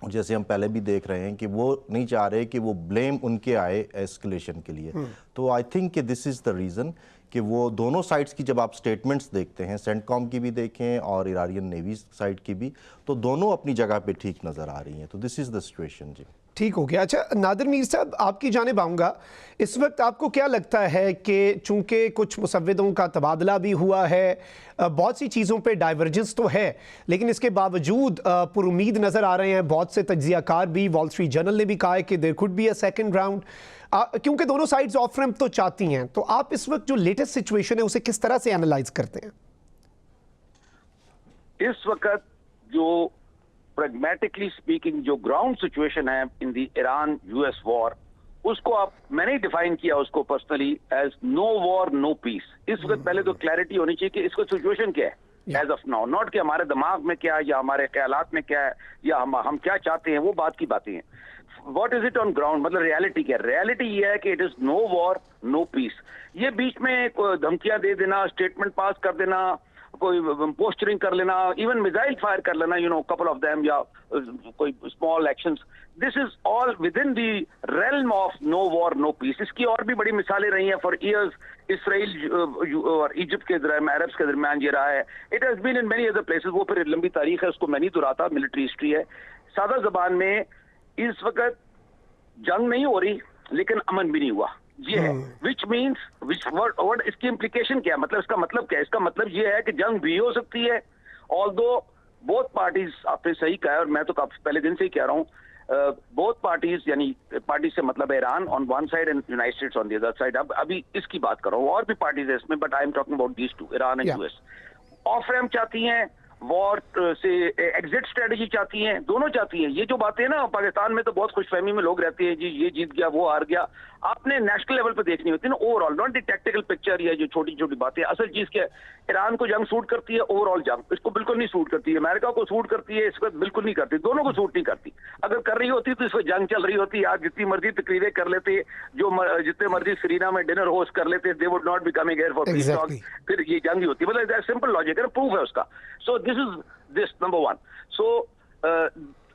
जैसे हम पहले भी देख रहे हैं कि वो नहीं चाह रहे कि वो ब्लेम उनके आए एस्केलेशन के लिए। तो आई थिंक कि दिस इज़ द रीज़न कि वो दोनों साइड्स की जब आप स्टेटमेंट्स देखते हैं, सेंटकॉम की भी देखें और ईरानियन नेवी साइड की भी, तो दोनों अपनी जगह पे ठीक नज़र आ रही हैं। तो दिस इज़ द सिचुएशन जी। ठीक हो गया। अच्छा नादिर मीर साहब, आपकी जानिब आऊँगा। इस वक्त आपको क्या लगता है कि चूँकि कुछ मुसव्विदों का तबादला भी हुआ है, बहुत सी चीज़ों पे डाइवर्जेंस तो है, लेकिन इसके बावजूद पुरुमीद नज़र आ रहे हैं बहुत से तज्जियाकार भी। वॉल स्ट्रीट जर्नल ने भी कहा है कि there could be a second round, क्योंकि दोनों साइड्स ऑफ रैंप तो चाहती हैं। तो आप इस वक्त जो लेटेस्ट सिचुएशन है उसे किस तरह से एनालाइज करते हैं? इस वक्त जो pragmatically speaking जो ग्राउंड सिचुएशन है in the Iran US war, उसको मैंने डिफाइन किया उसको personally as no war no peace. इस वक्त पहले तो क्लैरिटी होनी चाहिए कि इसको सिचुएशन क्या है एज ऑफ नाउ, नॉट कि हमारे दिमाग में क्या है या हमारे ख्यालात में क्या है या हम क्या चाहते हैं, वो बात की बातें हैं। What is it on ground, मतलब रियलिटी क्या है? रियलिटी ये है कि it is no war no peace. ये बीच में धमकियां दे देना, स्टेटमेंट पास कर देना, कोई पोस्टरिंग कर लेना, इवन मिसाइल फायर कर लेना, कपल ऑफ देम, या कोई small actions, this is all within the realm of no war no peace. इसकी और भी बड़ी मिसालें रही हैं फॉर ईयर्स। इसराइल और इजिप्ट के दरमियान, अरब्स के दरमियान ये रहा है। It has been in many other places. वो फिर लंबी तारीख है, उसको मैं नहीं दोहराता, मिलिट्री हिस्ट्री है। सादा जबान में इस वक्त जंग नहीं हो रही, लेकिन अमन भी नहीं हुआ, ये है। विच मीन्स वर्ड इसकी इम्प्लीकेशन क्या है, मतलब इसका मतलब क्या है? इसका मतलब ये है कि जंग भी हो सकती है, ऑल्दो बोथ पार्टीज, आपने सही कहा है और मैं तो काफी पहले दिन से ही कह रहा हूँ, बोथ पार्टीज, यानी पार्टी से मतलब Iran on one side and United states on the other side, अब अभी इसकी बात कर रहा हूँ, और भी पार्टीज है इसमें, but I am talking about these two, Iran and US. Of ramp चाहती हैं, वॉर से एग्जिट स्ट्रेटजी चाहती हैं, दोनों चाहती हैं। ये जो बातें हैं ना, पाकिस्तान में तो बहुत खुशफहमी में लोग रहते हैं जी, ये जीत गया वो हार गया। आपने नेशनल लेवल पे देखनी होती है ना, overall, not the tactical picture या जो छोटी छोटी बातें। असल चीज क्या है, ईरान को जंग सूट करती है, ओवरऑल जंग इसको बिल्कुल नहीं सूट करती है। अमेरिका को सूट करती है, इस वक्त बिल्कुल नहीं करती, दोनों को सूट नहीं करती। अगर कर रही होती तो इस वक्त जंग चल रही होती। आज जितनी मर्जी तकरीरें कर लेते, जितने मर्जी सीरीना में डिनर होस्ट कर लेते, they would not be coming here for piece talk, फिर ये जंग ही होती। मतलब सिंपल लॉजिक है, प्रूफ है उसका। So this is this number one. सो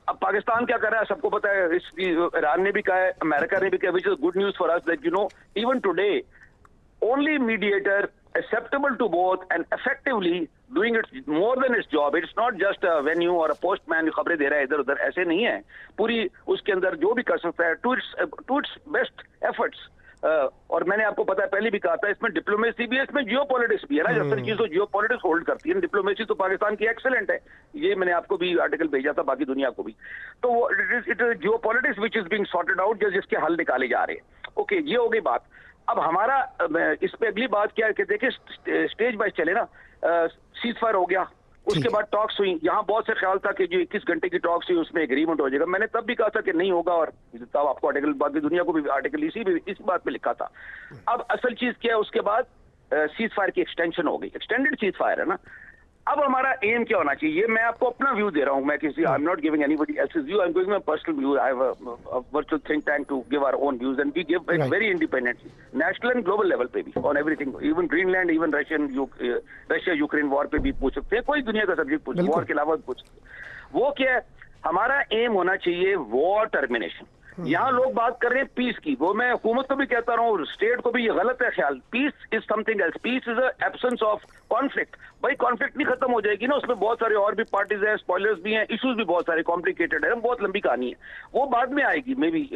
अब पाकिस्तान क्या कर रहा है सबको पता है, ईरान ने भी कहा है, अमेरिका ने भी कहा, which is good news for us that you know even today only mediator acceptable to both and effectively doing its more than its job. It's not just a venue or a postman खबरें दे रहा है इधर उधर, ऐसे नहीं है। पूरी उसके अंदर जो भी कर सकता है to its best efforts। और मैंने आपको पता है पहले भी कहा था, इसमें डिप्लोमेसी भी है, इसमें जियोपॉलिटिक्स भी है ना। जब तक चीज को जियोपॉलिटिक्स होल्ड करती है, डिप्लोमेसी तो पाकिस्तान की एक्सेलेंट है। ये मैंने आपको भी आर्टिकल भेजा था, बाकी दुनिया को भी। तो it is geopolitics which is being sorted out, जिसके हल निकाले जा रहे हैं। ओके, ये हो गई बात। अब हमारा इस पे अगली बात क्या है कि देखिए स्टेज बाय चले ना, सीज फायर हो गया, उसके बाद टॉक्स हुई। यहाँ बहुत से ख्याल था कि जो 21 घंटे की टॉक्स हुई उसमें एग्रीमेंट हो जाएगा। मैंने तब भी कहा था कि नहीं होगा, और तब आपको आर्टिकल, बाकी दुनिया को भी आर्टिकल इस बात पे लिखा था। अब असल चीज क्या है, उसके बाद सीज फायर की एक्सटेंशन हो गई, एक्सटेंडेड सीज फायर है ना। अब हमारा एम क्या होना चाहिए, ये मैं आपको अपना व्यू दे रहा हूं। मैं किसी, I am not giving anybody else's view, I am giving my personal view. I have a virtual think tank to give our own views and we give it very independently, national and global level पे भी, on everything, even Greenland, even Russia Ukraine war पे भी पूछ सकते हैं, कोई दुनिया का सब्जेक्ट पूछ, वॉर के अलावा पूछ सकते। वो क्या है, हमारा एम होना चाहिए वॉर टर्मिनेशन। यहाँ लोग बात कर रहे हैं पीस की, वो मैं हुकूमत को भी कहता रहा हूँ, स्टेट को भी ये गलत है ख्याल। Peace is something else, peace is absence of conflict. भाई कॉन्फ्लिक्ट नहीं खत्म हो जाएगी ना, उसमें बहुत सारे और भी पार्टीज हैं, स्पॉयलर्स भी हैं, इश्यूज भी बहुत सारे कॉम्प्लिकेटेड है, बहुत लंबी कहानी है, वो बाद में आएगी मे बी।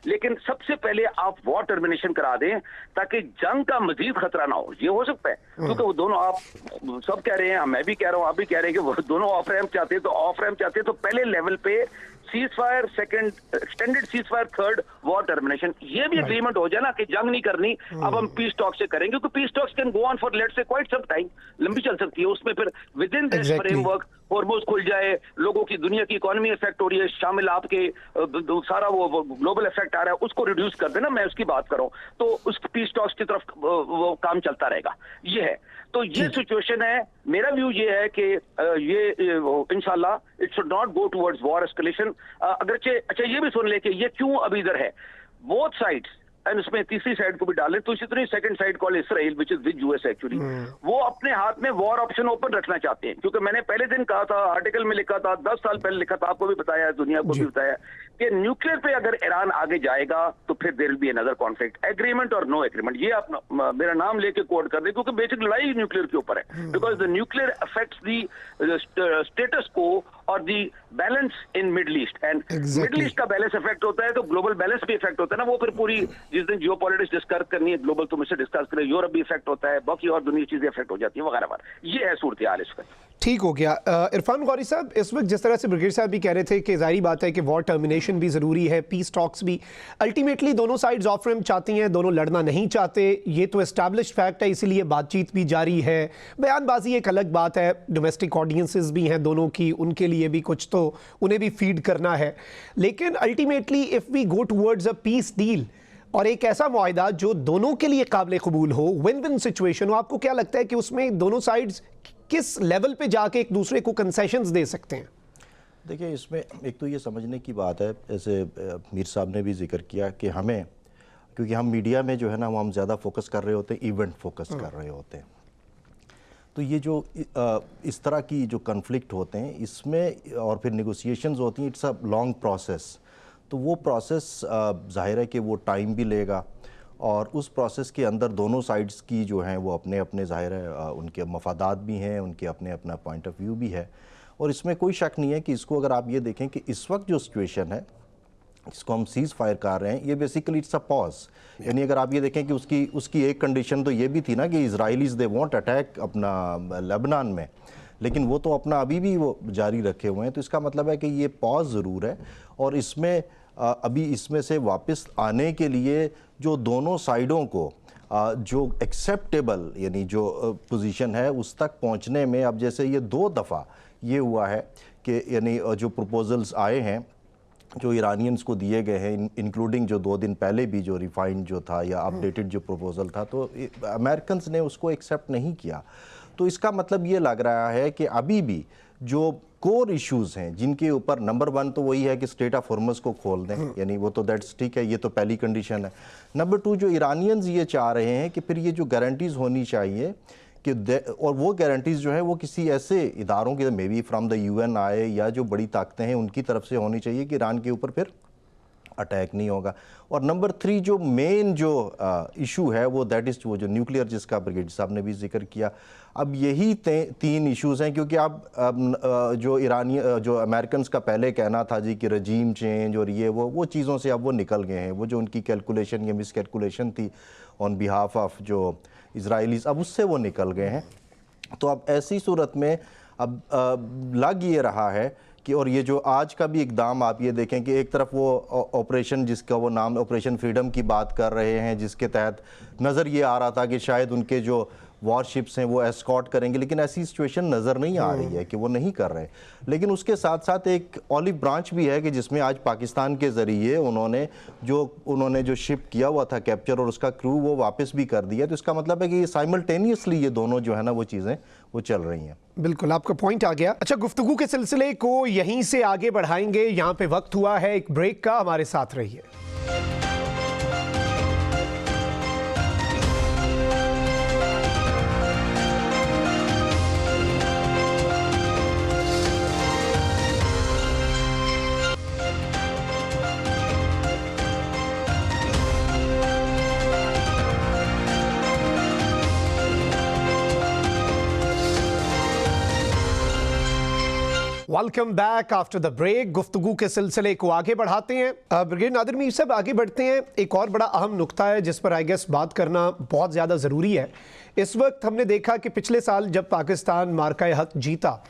लेकिन सबसे पहले आप वॉर टर्मिनेशन करा दें ताकि जंग का मजीद खतरा ना हो। ये हो सकता है क्योंकि वो दोनों, आप सब कह रहे हैं, मैं भी कह रहा हूँ, आप भी कह रहे हैं कि वो दोनों ऑफ रैम्प चाहते हैं, तो ऑफ रैम्प चाहते हैं तो पहले लेवल पे cease fire, second extended cease fire, third war termination. ये भी एग्रीमेंट हो जाए ना कि जंग नहीं करनी, अब हम पीस टॉक से करेंगे, क्योंकि peace talks can go on for let's say quite some time, लंबी चल सकती है। उसमें फिर within this framework Hormuz खुल जाए, लोगों की, दुनिया की इकोनॉमी इफेक्ट हो रही है, शामिल आपके सारा वो ग्लोबल इफेक्ट आ रहा है, उसको रिड्यूस कर देना, मैं उसकी बात कर रहा हूं, तो उस पीस टॉक्स की तरफ वो काम चलता रहेगा। ये है, तो ये सिचुएशन है। मेरा व्यू ये है कि ये इंशाल्लाह it should not go towards war escalation. अगरचे अच्छा ये भी सुन ले कि ये क्यों अभी इधर है, बोथ साइड्स, एंड उसमें तीसरी साइड को भी डालें तो इसी तरह second side call Israel which is with US actually, वो अपने हाथ में वॉर ऑप्शन ओपन रखना चाहते हैं। क्योंकि मैंने पहले दिन कहा था, आर्टिकल में लिखा था, 10 साल पहले लिखा था, आपको भी बताया, दुनिया को भी बताया कि न्यूक्लियर पे अगर ईरान आगे जाएगा तो फिर there will be another conflict, agreement और नो एग्रीमेंट। ये आप मेरा नाम लेके कोट कर दे, क्योंकि बेसिक लड़ाई न्यूक्लियर के ऊपर है, because the nuclear affects the status को और the balance in middle east, and middle east का बैलेंस इफेक्ट होता है तो ग्लोबल बैलेंस भी इफेक्ट होता है ना। वो फिर पूरी जिस दिन जियोपॉलिटिक्स डिस्कस करनी है ग्लोबल, तो मुझसे डिस्कस करें, यूरोप भी इफेक्ट होता है, बाकी और दुनिया चीजें इफेक्ट हो जाती है वगैरह वगैरह। ये है सूरत हाल इस वक्त। ठीक हो गया। इरफान गौरी साहब, इस वक्त जिस तरह से ब्रिगेड साहब भी कह रहे थे कि जाहिर बात है कि वॉर टर्मिनेशन भी ज़रूरी है, पीस टॉक्स भी, अल्टीमेटली दोनों साइड्स ऑफ रैम्प चाहती हैं, दोनों लड़ना नहीं चाहते, ये तो एस्टैब्लिश्ड फैक्ट है, इसीलिए बातचीत भी जारी है। बयानबाजी एक अलग बात है, डोमेस्टिक ऑडियंसेस भी हैं दोनों की, उनके लिए भी कुछ तो उन्हें भी फीड करना है। लेकिन ultimately if we go towards a peace deal और एक ऐसा मुआहिदा जो दोनों के लिए काबिल कबूल हो, विन विन सिचुएशन हो, आपको क्या लगता है कि उसमें दोनों साइड्स किस लेवल पे जाके एक दूसरे को कंसेशंस दे सकते हैं? देखिए, इसमें एक तो ये समझने की बात है, जैसे मीर साहब ने भी जिक्र किया कि हमें, क्योंकि हम मीडिया में जो है ना, हम ज़्यादा फोकस कर रहे होते हैं, इवेंट फोकस कर रहे होते हैं, तो ये जो इस तरह की जो कन्फ्लिक्ट होते हैं इसमें और फिर नेगोशिएशंस होती हैं, इट्स अ लॉन्ग प्रोसेस। तो वो प्रोसेस ज़ाहिर है कि वो टाइम भी लेगा, और उस प्रोसेस के अंदर दोनों साइड्स की जो हैं वो अपने अपने ज़ाहिर है उनके मफादात भी हैं, उनके अपने अपना पॉइंट ऑफ व्यू भी है। और इसमें कोई शक नहीं है कि इसको अगर आप ये देखें कि इस वक्त जो सिचुएशन है, इसको हम सीज़ फायर कर रहे हैं, ये बेसिकली इट्स अ पॉज। यानी अगर आप ये देखें कि उसकी एक कंडीशन तो ये भी थी ना कि इजराइलीज़ दे वॉन्ट अटैक अपना लेबनान में, लेकिन वो तो अपना अभी भी वो जारी रखे हुए हैं। तो इसका मतलब है कि ये पॉज ज़रूर है, और इसमें अभी इसमें से वापस आने के लिए जो दोनों साइडों को जो एक्सेप्टेबल यानी जो पोजीशन है उस तक पहुंचने में, अब जैसे ये 2 दफ़ा ये हुआ है कि यानी जो प्रपोजल्स आए हैं जो ईरानियंस को दिए गए हैं, इंक्लूडिंग जो 2 दिन पहले भी जो रिफाइंड जो था या अपडेटेड जो प्रपोजल था, तो अमेरिकन्स ने उसको एक्सेप्ट नहीं किया। तो इसका मतलब ये लग रहा है कि अभी भी जो कोर इश्यूज़ हैं जिनके ऊपर नंबर 1 तो वही है कि स्ट्रेट ऑफ हॉर्मुज़ को खोल दें, यानी वो तो दैट्स ठीक है, ये तो पहली कंडीशन है। नंबर 2 जो ईरानियंस ये चाह रहे हैं कि फिर ये जो गारंटीज़ होनी चाहिए कि और वो गारंटीज़ जो है वो किसी ऐसे इदारों के, may be from the UN आए या जो बड़ी ताकतें हैं उनकी तरफ से होनी चाहिए कि ईरान के ऊपर फिर अटैक नहीं होगा। और नंबर 3 जो मेन जो इशू है वो दैट इज़ वो जो न्यूक्लियर, जिसका ब्रिगेड साहब ने भी जिक्र किया। अब यही 3 इश्यूज़ हैं, क्योंकि अब जो ईरानी जो अमेरिकन का पहले कहना था जी कि रजीम चेंज और ये वो चीज़ों से अब वो निकल गए हैं। वो जो उनकी कैलकुलेशन या मिस कैलकुलेशन थी ऑन बिहाफ ऑफ जो इजराइलीज़, अब उससे वो निकल गए हैं। तो अब ऐसी सूरत में अब लग ये रहा है कि, और ये जो आज का भी इकदाम आप ये देखें कि एक तरफ वो ऑपरेशन जिसका वो नाम ऑपरेशन फ्रीडम की बात कर रहे हैं, जिसके तहत नज़र ये आ रहा था कि शायद उनके जो वॉरशिप्स हैं वो एस्कॉर्ट करेंगे, लेकिन ऐसी सिचुएशन नज़र नहीं आ रही है कि वो नहीं कर रहे। लेकिन उसके साथ साथ एक ऑलिव ब्रांच भी है कि जिसमें आज पाकिस्तान के ज़रिए उन्होंने जो शिप किया हुआ था कैप्चर और उसका क्रू वो वापस भी कर दिया। तो इसका मतलब है कि ये साइमल्टेनियसली ये दोनों जो है ना वो चीज़ें वो चल रही हैं। बिल्कुल, आपका पॉइंट आ गया। अच्छा, गुफ्तगू के सिलसिले को यहीं से आगे बढ़ाएंगे। यहाँ पे वक्त हुआ है एक ब्रेक का, हमारे साथ रहिए। Welcome back after the break. गुफ्तगू के सिलसिले को आगे बढ़ाते हैं। ब्रिगेड नादिर मीर साहब, आगे बढ़ते हैं। एक और बड़ा अहम नुक्ता है जिस पर आई गेस बात करना बहुत ज़्यादा ज़रूरी है। इस वक्त हमने देखा कि पिछले साल जब पाकिस्तान मार्का हक जीता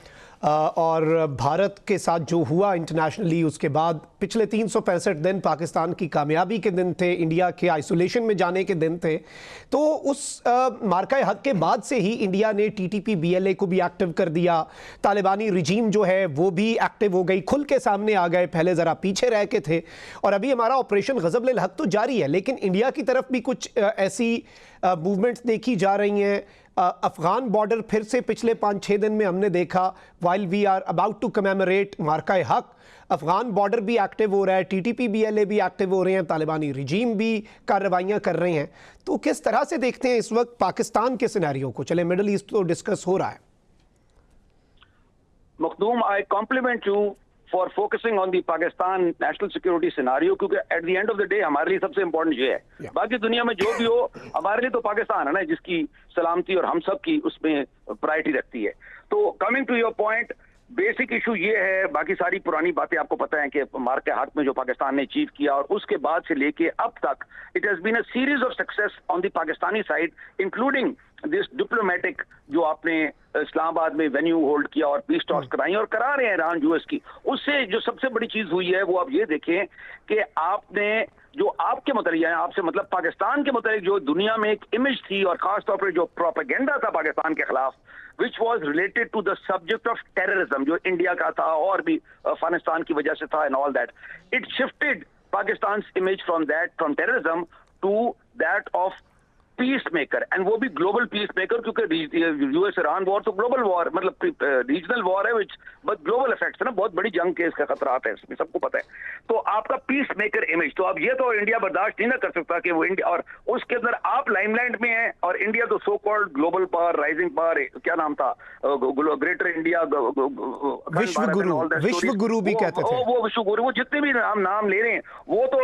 और भारत के साथ जो हुआ इंटरनेशनली, उसके बाद पिछले 365 दिन पाकिस्तान की कामयाबी के दिन थे, इंडिया के आइसोलेशन में जाने के दिन थे। तो उस मार्का हक के बाद से ही इंडिया ने TTP BLA को भी एक्टिव कर दिया। तालिबानी रिजीम जो है वो भी एक्टिव हो गई, खुल के सामने आ गए, पहले ज़रा पीछे रह के थे। और अभी हमारा ऑपरेशन गज़ब-उल हक तो जारी है, लेकिन इंडिया की तरफ भी कुछ ऐसी मूवमेंट्स देखी जा रही हैं। अफगान बॉर्डर फिर से पिछले 5-6 दिन में हमने देखा, while we are about to commemorate Marka Haq, Afghan border भी एक्टिव हो रहा है, TTP BLA भी एक्टिव हो रहे हैं, तालिबानी रिजीम भी कार्रवाइयाँ कर रहे हैं। तो किस तरह से देखते हैं इस वक्त पाकिस्तान के सिनेरियो को? चले, मिडल ईस्ट तो डिस्कस हो रहा है। Makhdoom, I compliment you for focusing on the Pakistan national security scenario, क्योंकि at the end of the day हमारे लिए सबसे इंपॉर्टेंट ये है। बाकी दुनिया में जो भी हो, हमारे लिए तो पाकिस्तान है ना, जिसकी सलामती और हम सब की उसमें प्रायोरिटी रखती है। तो coming to your point, basic issue ये है, बाकी सारी पुरानी बातें आपको पता है कि मार्का हक में जो पाकिस्तान ने अचीव किया और उसके बाद से लेके अब तक it has been a series of success on the Pakistani side, including this diplomatic जो आपने इस्लामाबाद में वेन्यू होल्ड किया और पीस टॉक्स कराई और करा रहे हैं ईरान US की। उससे जो सबसे बड़ी चीज हुई है वो आप ये देखें कि आपने जो आपके मतलब आपसे मतलब पाकिस्तान के मतलब जो दुनिया में एक इमेज थी और खासतौर पर जो प्रोपेगेंडा था पाकिस्तान के खिलाफ, which was related to the subject of terrorism, जो इंडिया का था और भी अफगानिस्तान की वजह से था and all that, it shifted Pakistan's image from terrorism to that of peace maker, and वो भी ग्लोबल पीस मेकर, क्योंकि US ईरान वॉर तो ग्लोबल वॉर मतलब रीजनल वॉर है, विच बट ग्लोबल इफेक्ट्स है ना, बहुत बड़ी जंग के इसका खतरात है, इसमें सबको पता है। तो आपका पीस मेकर इमेज, तो अब ये तो इंडिया बर्दाश्त नहीं ना कर सकता कि वो इंडिया, और उसके अंदर आप लाइमलाइट में हैं और इंडिया तो so called global power, rising power, क्या नाम था, ग्रेटर इंडिया, विश्व गुरु भी कहते थे, वो विश्व गुरु, वो जितने भी नाम ले रहे हैं वो तो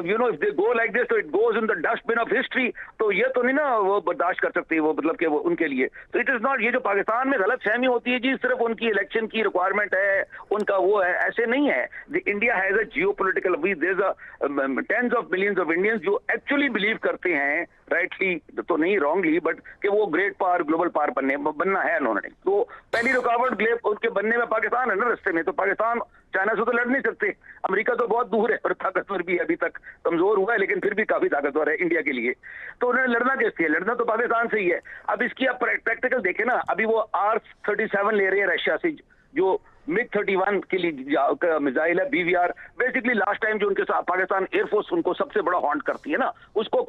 you know if they go like this तो it goes in the dustbin of history. तो ये तो नहीं ना वो बर्दाश्त कर सकते वो, मतलब कि वो उनके लिए तो इट इज नॉट, ये जो पाकिस्तान में गलत फहमी होती है जी सिर्फ उनकी इलेक्शन की रिक्वायरमेंट है, उनका वो है, ऐसे नहीं है। India has a geopolitical, there is tens of millions of Indians जो एक्चुअली बिलीव करते हैं, राइटली तो नहीं रॉन्गली, बट कि वो ग्रेट पावर ग्लोबल पावर बनना है उन्होंने। तो पहली रुकावट उनके बनने में पाकिस्तान है ना रास्ते में, तो पाकिस्तान चाइना से तो लड़ नहीं सकते, अमेरिका तो बहुत दूर है और ताकतवर भी अभी तक कमजोर हुआ है लेकिन फिर भी काफी ताकतवर है इंडिया के लिए, तो उन्हें लड़ना किससे है? लड़ना तो पाकिस्तान से ही है। अब इसकी आप प्रैक्टिकल देखें ना, अभी वो R-37 ले रहे हैं रशिया से, जो MiG-31 के लिए मिसाइल है, BVR। बेसिकली लास्ट टाइम जो उनके साथ पाकिस्तान एयरफोर्स उनको सबसे बड़ा हॉन्ट करती है ना, उसको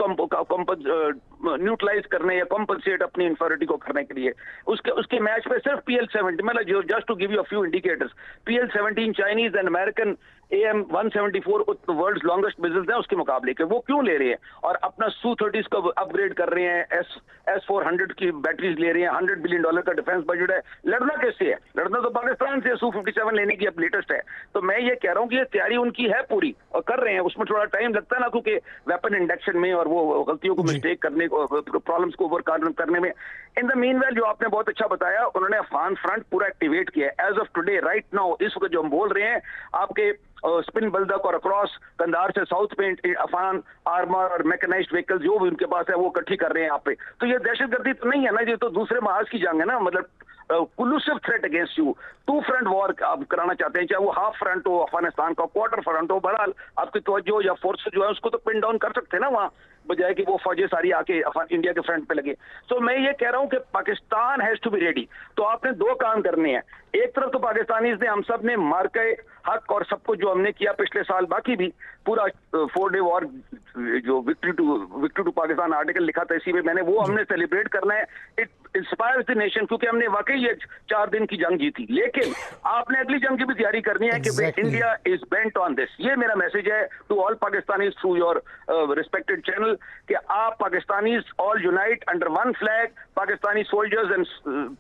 न्यूट्रलाइज करने या कॉम्पनसेट अपनी इंफेरिटी को करने के लिए उसके मैच पे सिर्फ PL-70, मतलब just to give you a few indicators, PL-17 Chinese and American AM-174 world's longest missiles है उसके मुकाबले के, वो क्यों ले रहे हैं? और अपना Su-30 को अपग्रेड कर रहे हैं, S-400 की बैटरीज ले रहे हैं, $100 बिलियन का डिफेंस बजट है। लड़ना कैसे है? लड़ना तो पाकिस्तान से Su-57 लेने की अब लेटेस्ट है। तो मैं ये कह रहा हूँ कि ये तैयारी उनकी है पूरी और कर रहे हैं, उसमें थोड़ा टाइम लगता है ना, क्योंकि वेपन इंडक्शन में और वो गलतियों को मिस्टेक करने को, प्रॉब्लम्स को ओवरकम करने में। इन द मीनवेल जो आपने बहुत अच्छा बताया, उन्होंने अफगान फ्रंट पूरा एक्टिवेट किया है as of today, right now, इस वक्त जो हम बोल रहे हैं, आपके स्पिन बल्दक और अक्रॉस कंधार से साउथ पे अफगान आर्मर और मैकेनाइज्ड व्हीकल जो भी उनके पास है वो इकट्ठी कर रहे हैं यहाँ पे। तो ये दहशतगर्दी तो नहीं है ना, ये तो दूसरे महाज की जंग है ना, मतलब collusive threat against you, two front war आप कराना चाहते हैं, चाहे वो हाफ फ्रंट हो अफगानिस्तान का, क्वार्टर फ्रंट हो, बहरहाल आपकी तवज्जो या फोर्स जो है उसको तो पिन डाउन कर सकते हैं ना वहाँ, बजाय कि वो फौजें सारी आके इंडिया के फ्रंट पे लगे। तो मैं ये कह रहा हूं कि Pakistan has to be ready. तो आपने दो काम करने हैं, एक तरफ तो पाकिस्तानीज ने, हम सब ने मार के हक और सब कुछ जो हमने किया पिछले साल, बाकी भी पूरा 4 डे वॉर जो विक्ट्री टू पाकिस्तान आर्टिकल लिखा था इसी में मैंने, वो हमने सेलिब्रेट करना है। इट इंस्पायर्स द नेशन, क्योंकि हमने वाकई ये 4 दिन की जंग जीती, लेकिन आपने अगली जंग की भी तैयारी करनी है कि India is bent on this. ये मेरा मैसेज है to all Pakistanis through your respected channel कि आप Pakistanis all unite under one flag, Pakistani soldiers and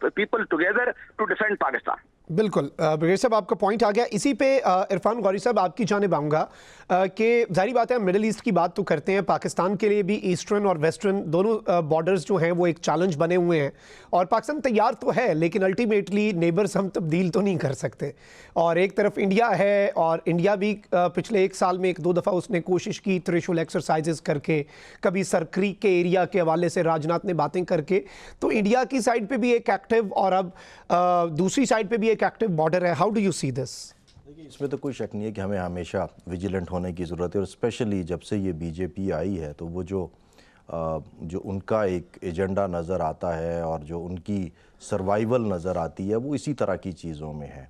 people together to defend Pakistan. बिल्कुल ब्रिगेडियर साहब, आपका पॉइंट आ गया। इसी पे इरफान गौरी साहब आपकी जानिब आऊँगा कि जाहिर बात है मिडिल ईस्ट की बात तो करते हैं, पाकिस्तान के लिए भी ईस्टर्न और वेस्टर्न दोनों बॉर्डर्स जो हैं वो एक चैलेंज बने हुए हैं और पाकिस्तान तैयार तो है, लेकिन अल्टीमेटली नेबर्स हम तब्दील तो नहीं कर सकते। और एक तरफ इंडिया है और इंडिया भी पिछले 1 साल में 1-2 दफ़ा उसने कोशिश की थ्रेशोल्ड एक्सरसाइजेस करके, कभी सरक्रीक के एरिया के हवाले से राजनाथ ने बातें करके, तो इंडिया की साइड पे भी एक एक्टिव और अब दूसरी साइड पे भी एक एक्टिव बॉर्डर है। How do you see this? देखिए, इसमें तो कोई शक नहीं है कि हमें हमेशा विजिलेंट होने की ज़रूरत है, और स्पेशली जब से ये बीजेपी आई है तो वो जो उनका एक एजेंडा नज़र आता है और जो उनकी सर्वाइवल नज़र आती है वो इसी तरह की चीज़ों में है।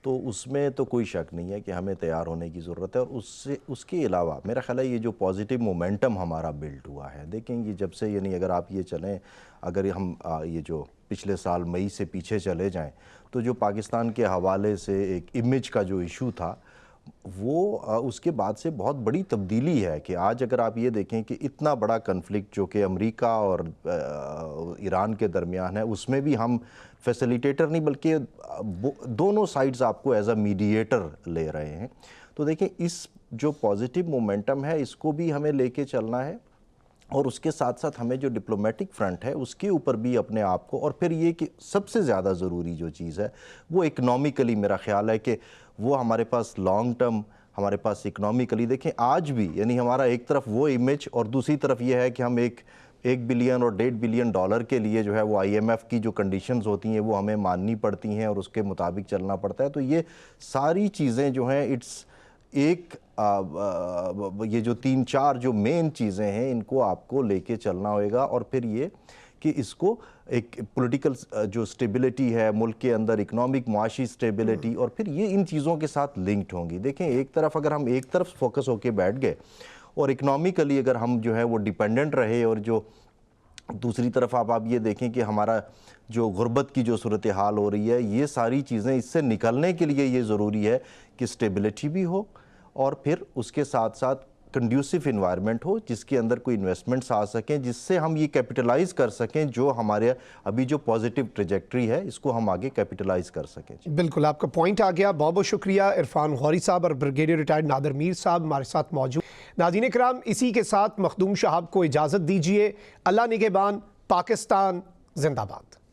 तो उसमें तो कोई शक नहीं है कि हमें तैयार होने की ज़रूरत है। और उसके अलावा मेरा ख्याल है ये जो पॉजिटिव मोमेंटम हमारा बिल्ड हुआ है, देखेंगे जब से, यानी अगर आप ये चलें, अगर हम ये जो पिछले साल मई से पीछे चले जाएं, तो जो पाकिस्तान के हवाले से एक इमेज का जो इशू था वो उसके बाद से बहुत बड़ी तब्दीली है कि आज अगर आप ये देखें कि इतना बड़ा कन्फ्लिक्ट जो कि अमेरिका और ईरान के दरमियान है, उसमें भी हम फैसिलिटेटर नहीं बल्कि दोनों साइड्स आपको एज अ मीडिएटर ले रहे हैं। तो देखें, इस जो पॉजिटिव मोमेंटम है इसको भी हमें लेके चलना है, और उसके साथ साथ हमें जो डिप्लोमेटिक फ्रंट है उसके ऊपर भी अपने आप को, और फिर ये कि सबसे ज़्यादा ज़रूरी जो चीज़ है वो इकनॉमिकली, मेरा ख्याल है कि वो हमारे पास लॉन्ग टर्म, हमारे पास इकनॉमिकली, देखें आज भी, यानी हमारा एक तरफ वो इमेज और दूसरी तरफ ये है कि हम एक बिलियन और $1.5 बिलियन के लिए जो है वो IMF की जो कंडीशंस होती हैं वो हमें माननी पड़ती हैं और उसके मुताबिक चलना पड़ता है। तो ये सारी चीज़ें जो हैं, इट्स एक ये जो 3-4 जो मेन चीज़ें हैं इनको आपको लेके चलना होगा, और फिर ये कि इसको एक पॉलिटिकल जो स्टेबिलिटी है मुल्क के अंदर, इकोनॉमिक मुआशी स्टेबिलिटी, और फिर ये इन चीज़ों के साथ लिंक्ड होंगी। देखें, एक तरफ अगर हम एक तरफ फोकस होके बैठ गए और इकोनॉमिकली अगर हम जो है वो डिपेंडेंट रहे, और जो दूसरी तरफ आप ये देखें कि हमारा जो गुर्बत की जो सूरत हाल हो रही है, ये सारी चीज़ें, इससे निकलने के लिए ये ज़रूरी है कि स्टेबिलिटी भी हो और फिर उसके साथ साथ कंड्यूसिव इन्वायरमेंट हो, जिसके अंदर कोई इन्वेस्टमेंट्स आ सकें, जिससे हम ये कैपिटलाइज कर सकें जो हमारे अभी जो पॉजिटिव ट्रेजेक्ट्री है इसको हम आगे कैपिटलाइज कर सकें। बिल्कुल, आपका पॉइंट आ गया। बहुत बहुत शुक्रिया इरफान गौरी साहब और ब्रिगेडियर रिटायर्ड नादर मीर साहब हमारे साथ मौजूद। नाज़रीन कराम, इसी के साथ मखदूम शहाब को इजाज़त दीजिए। अल्लाह निगहबान, पाकिस्तान जिंदाबाद।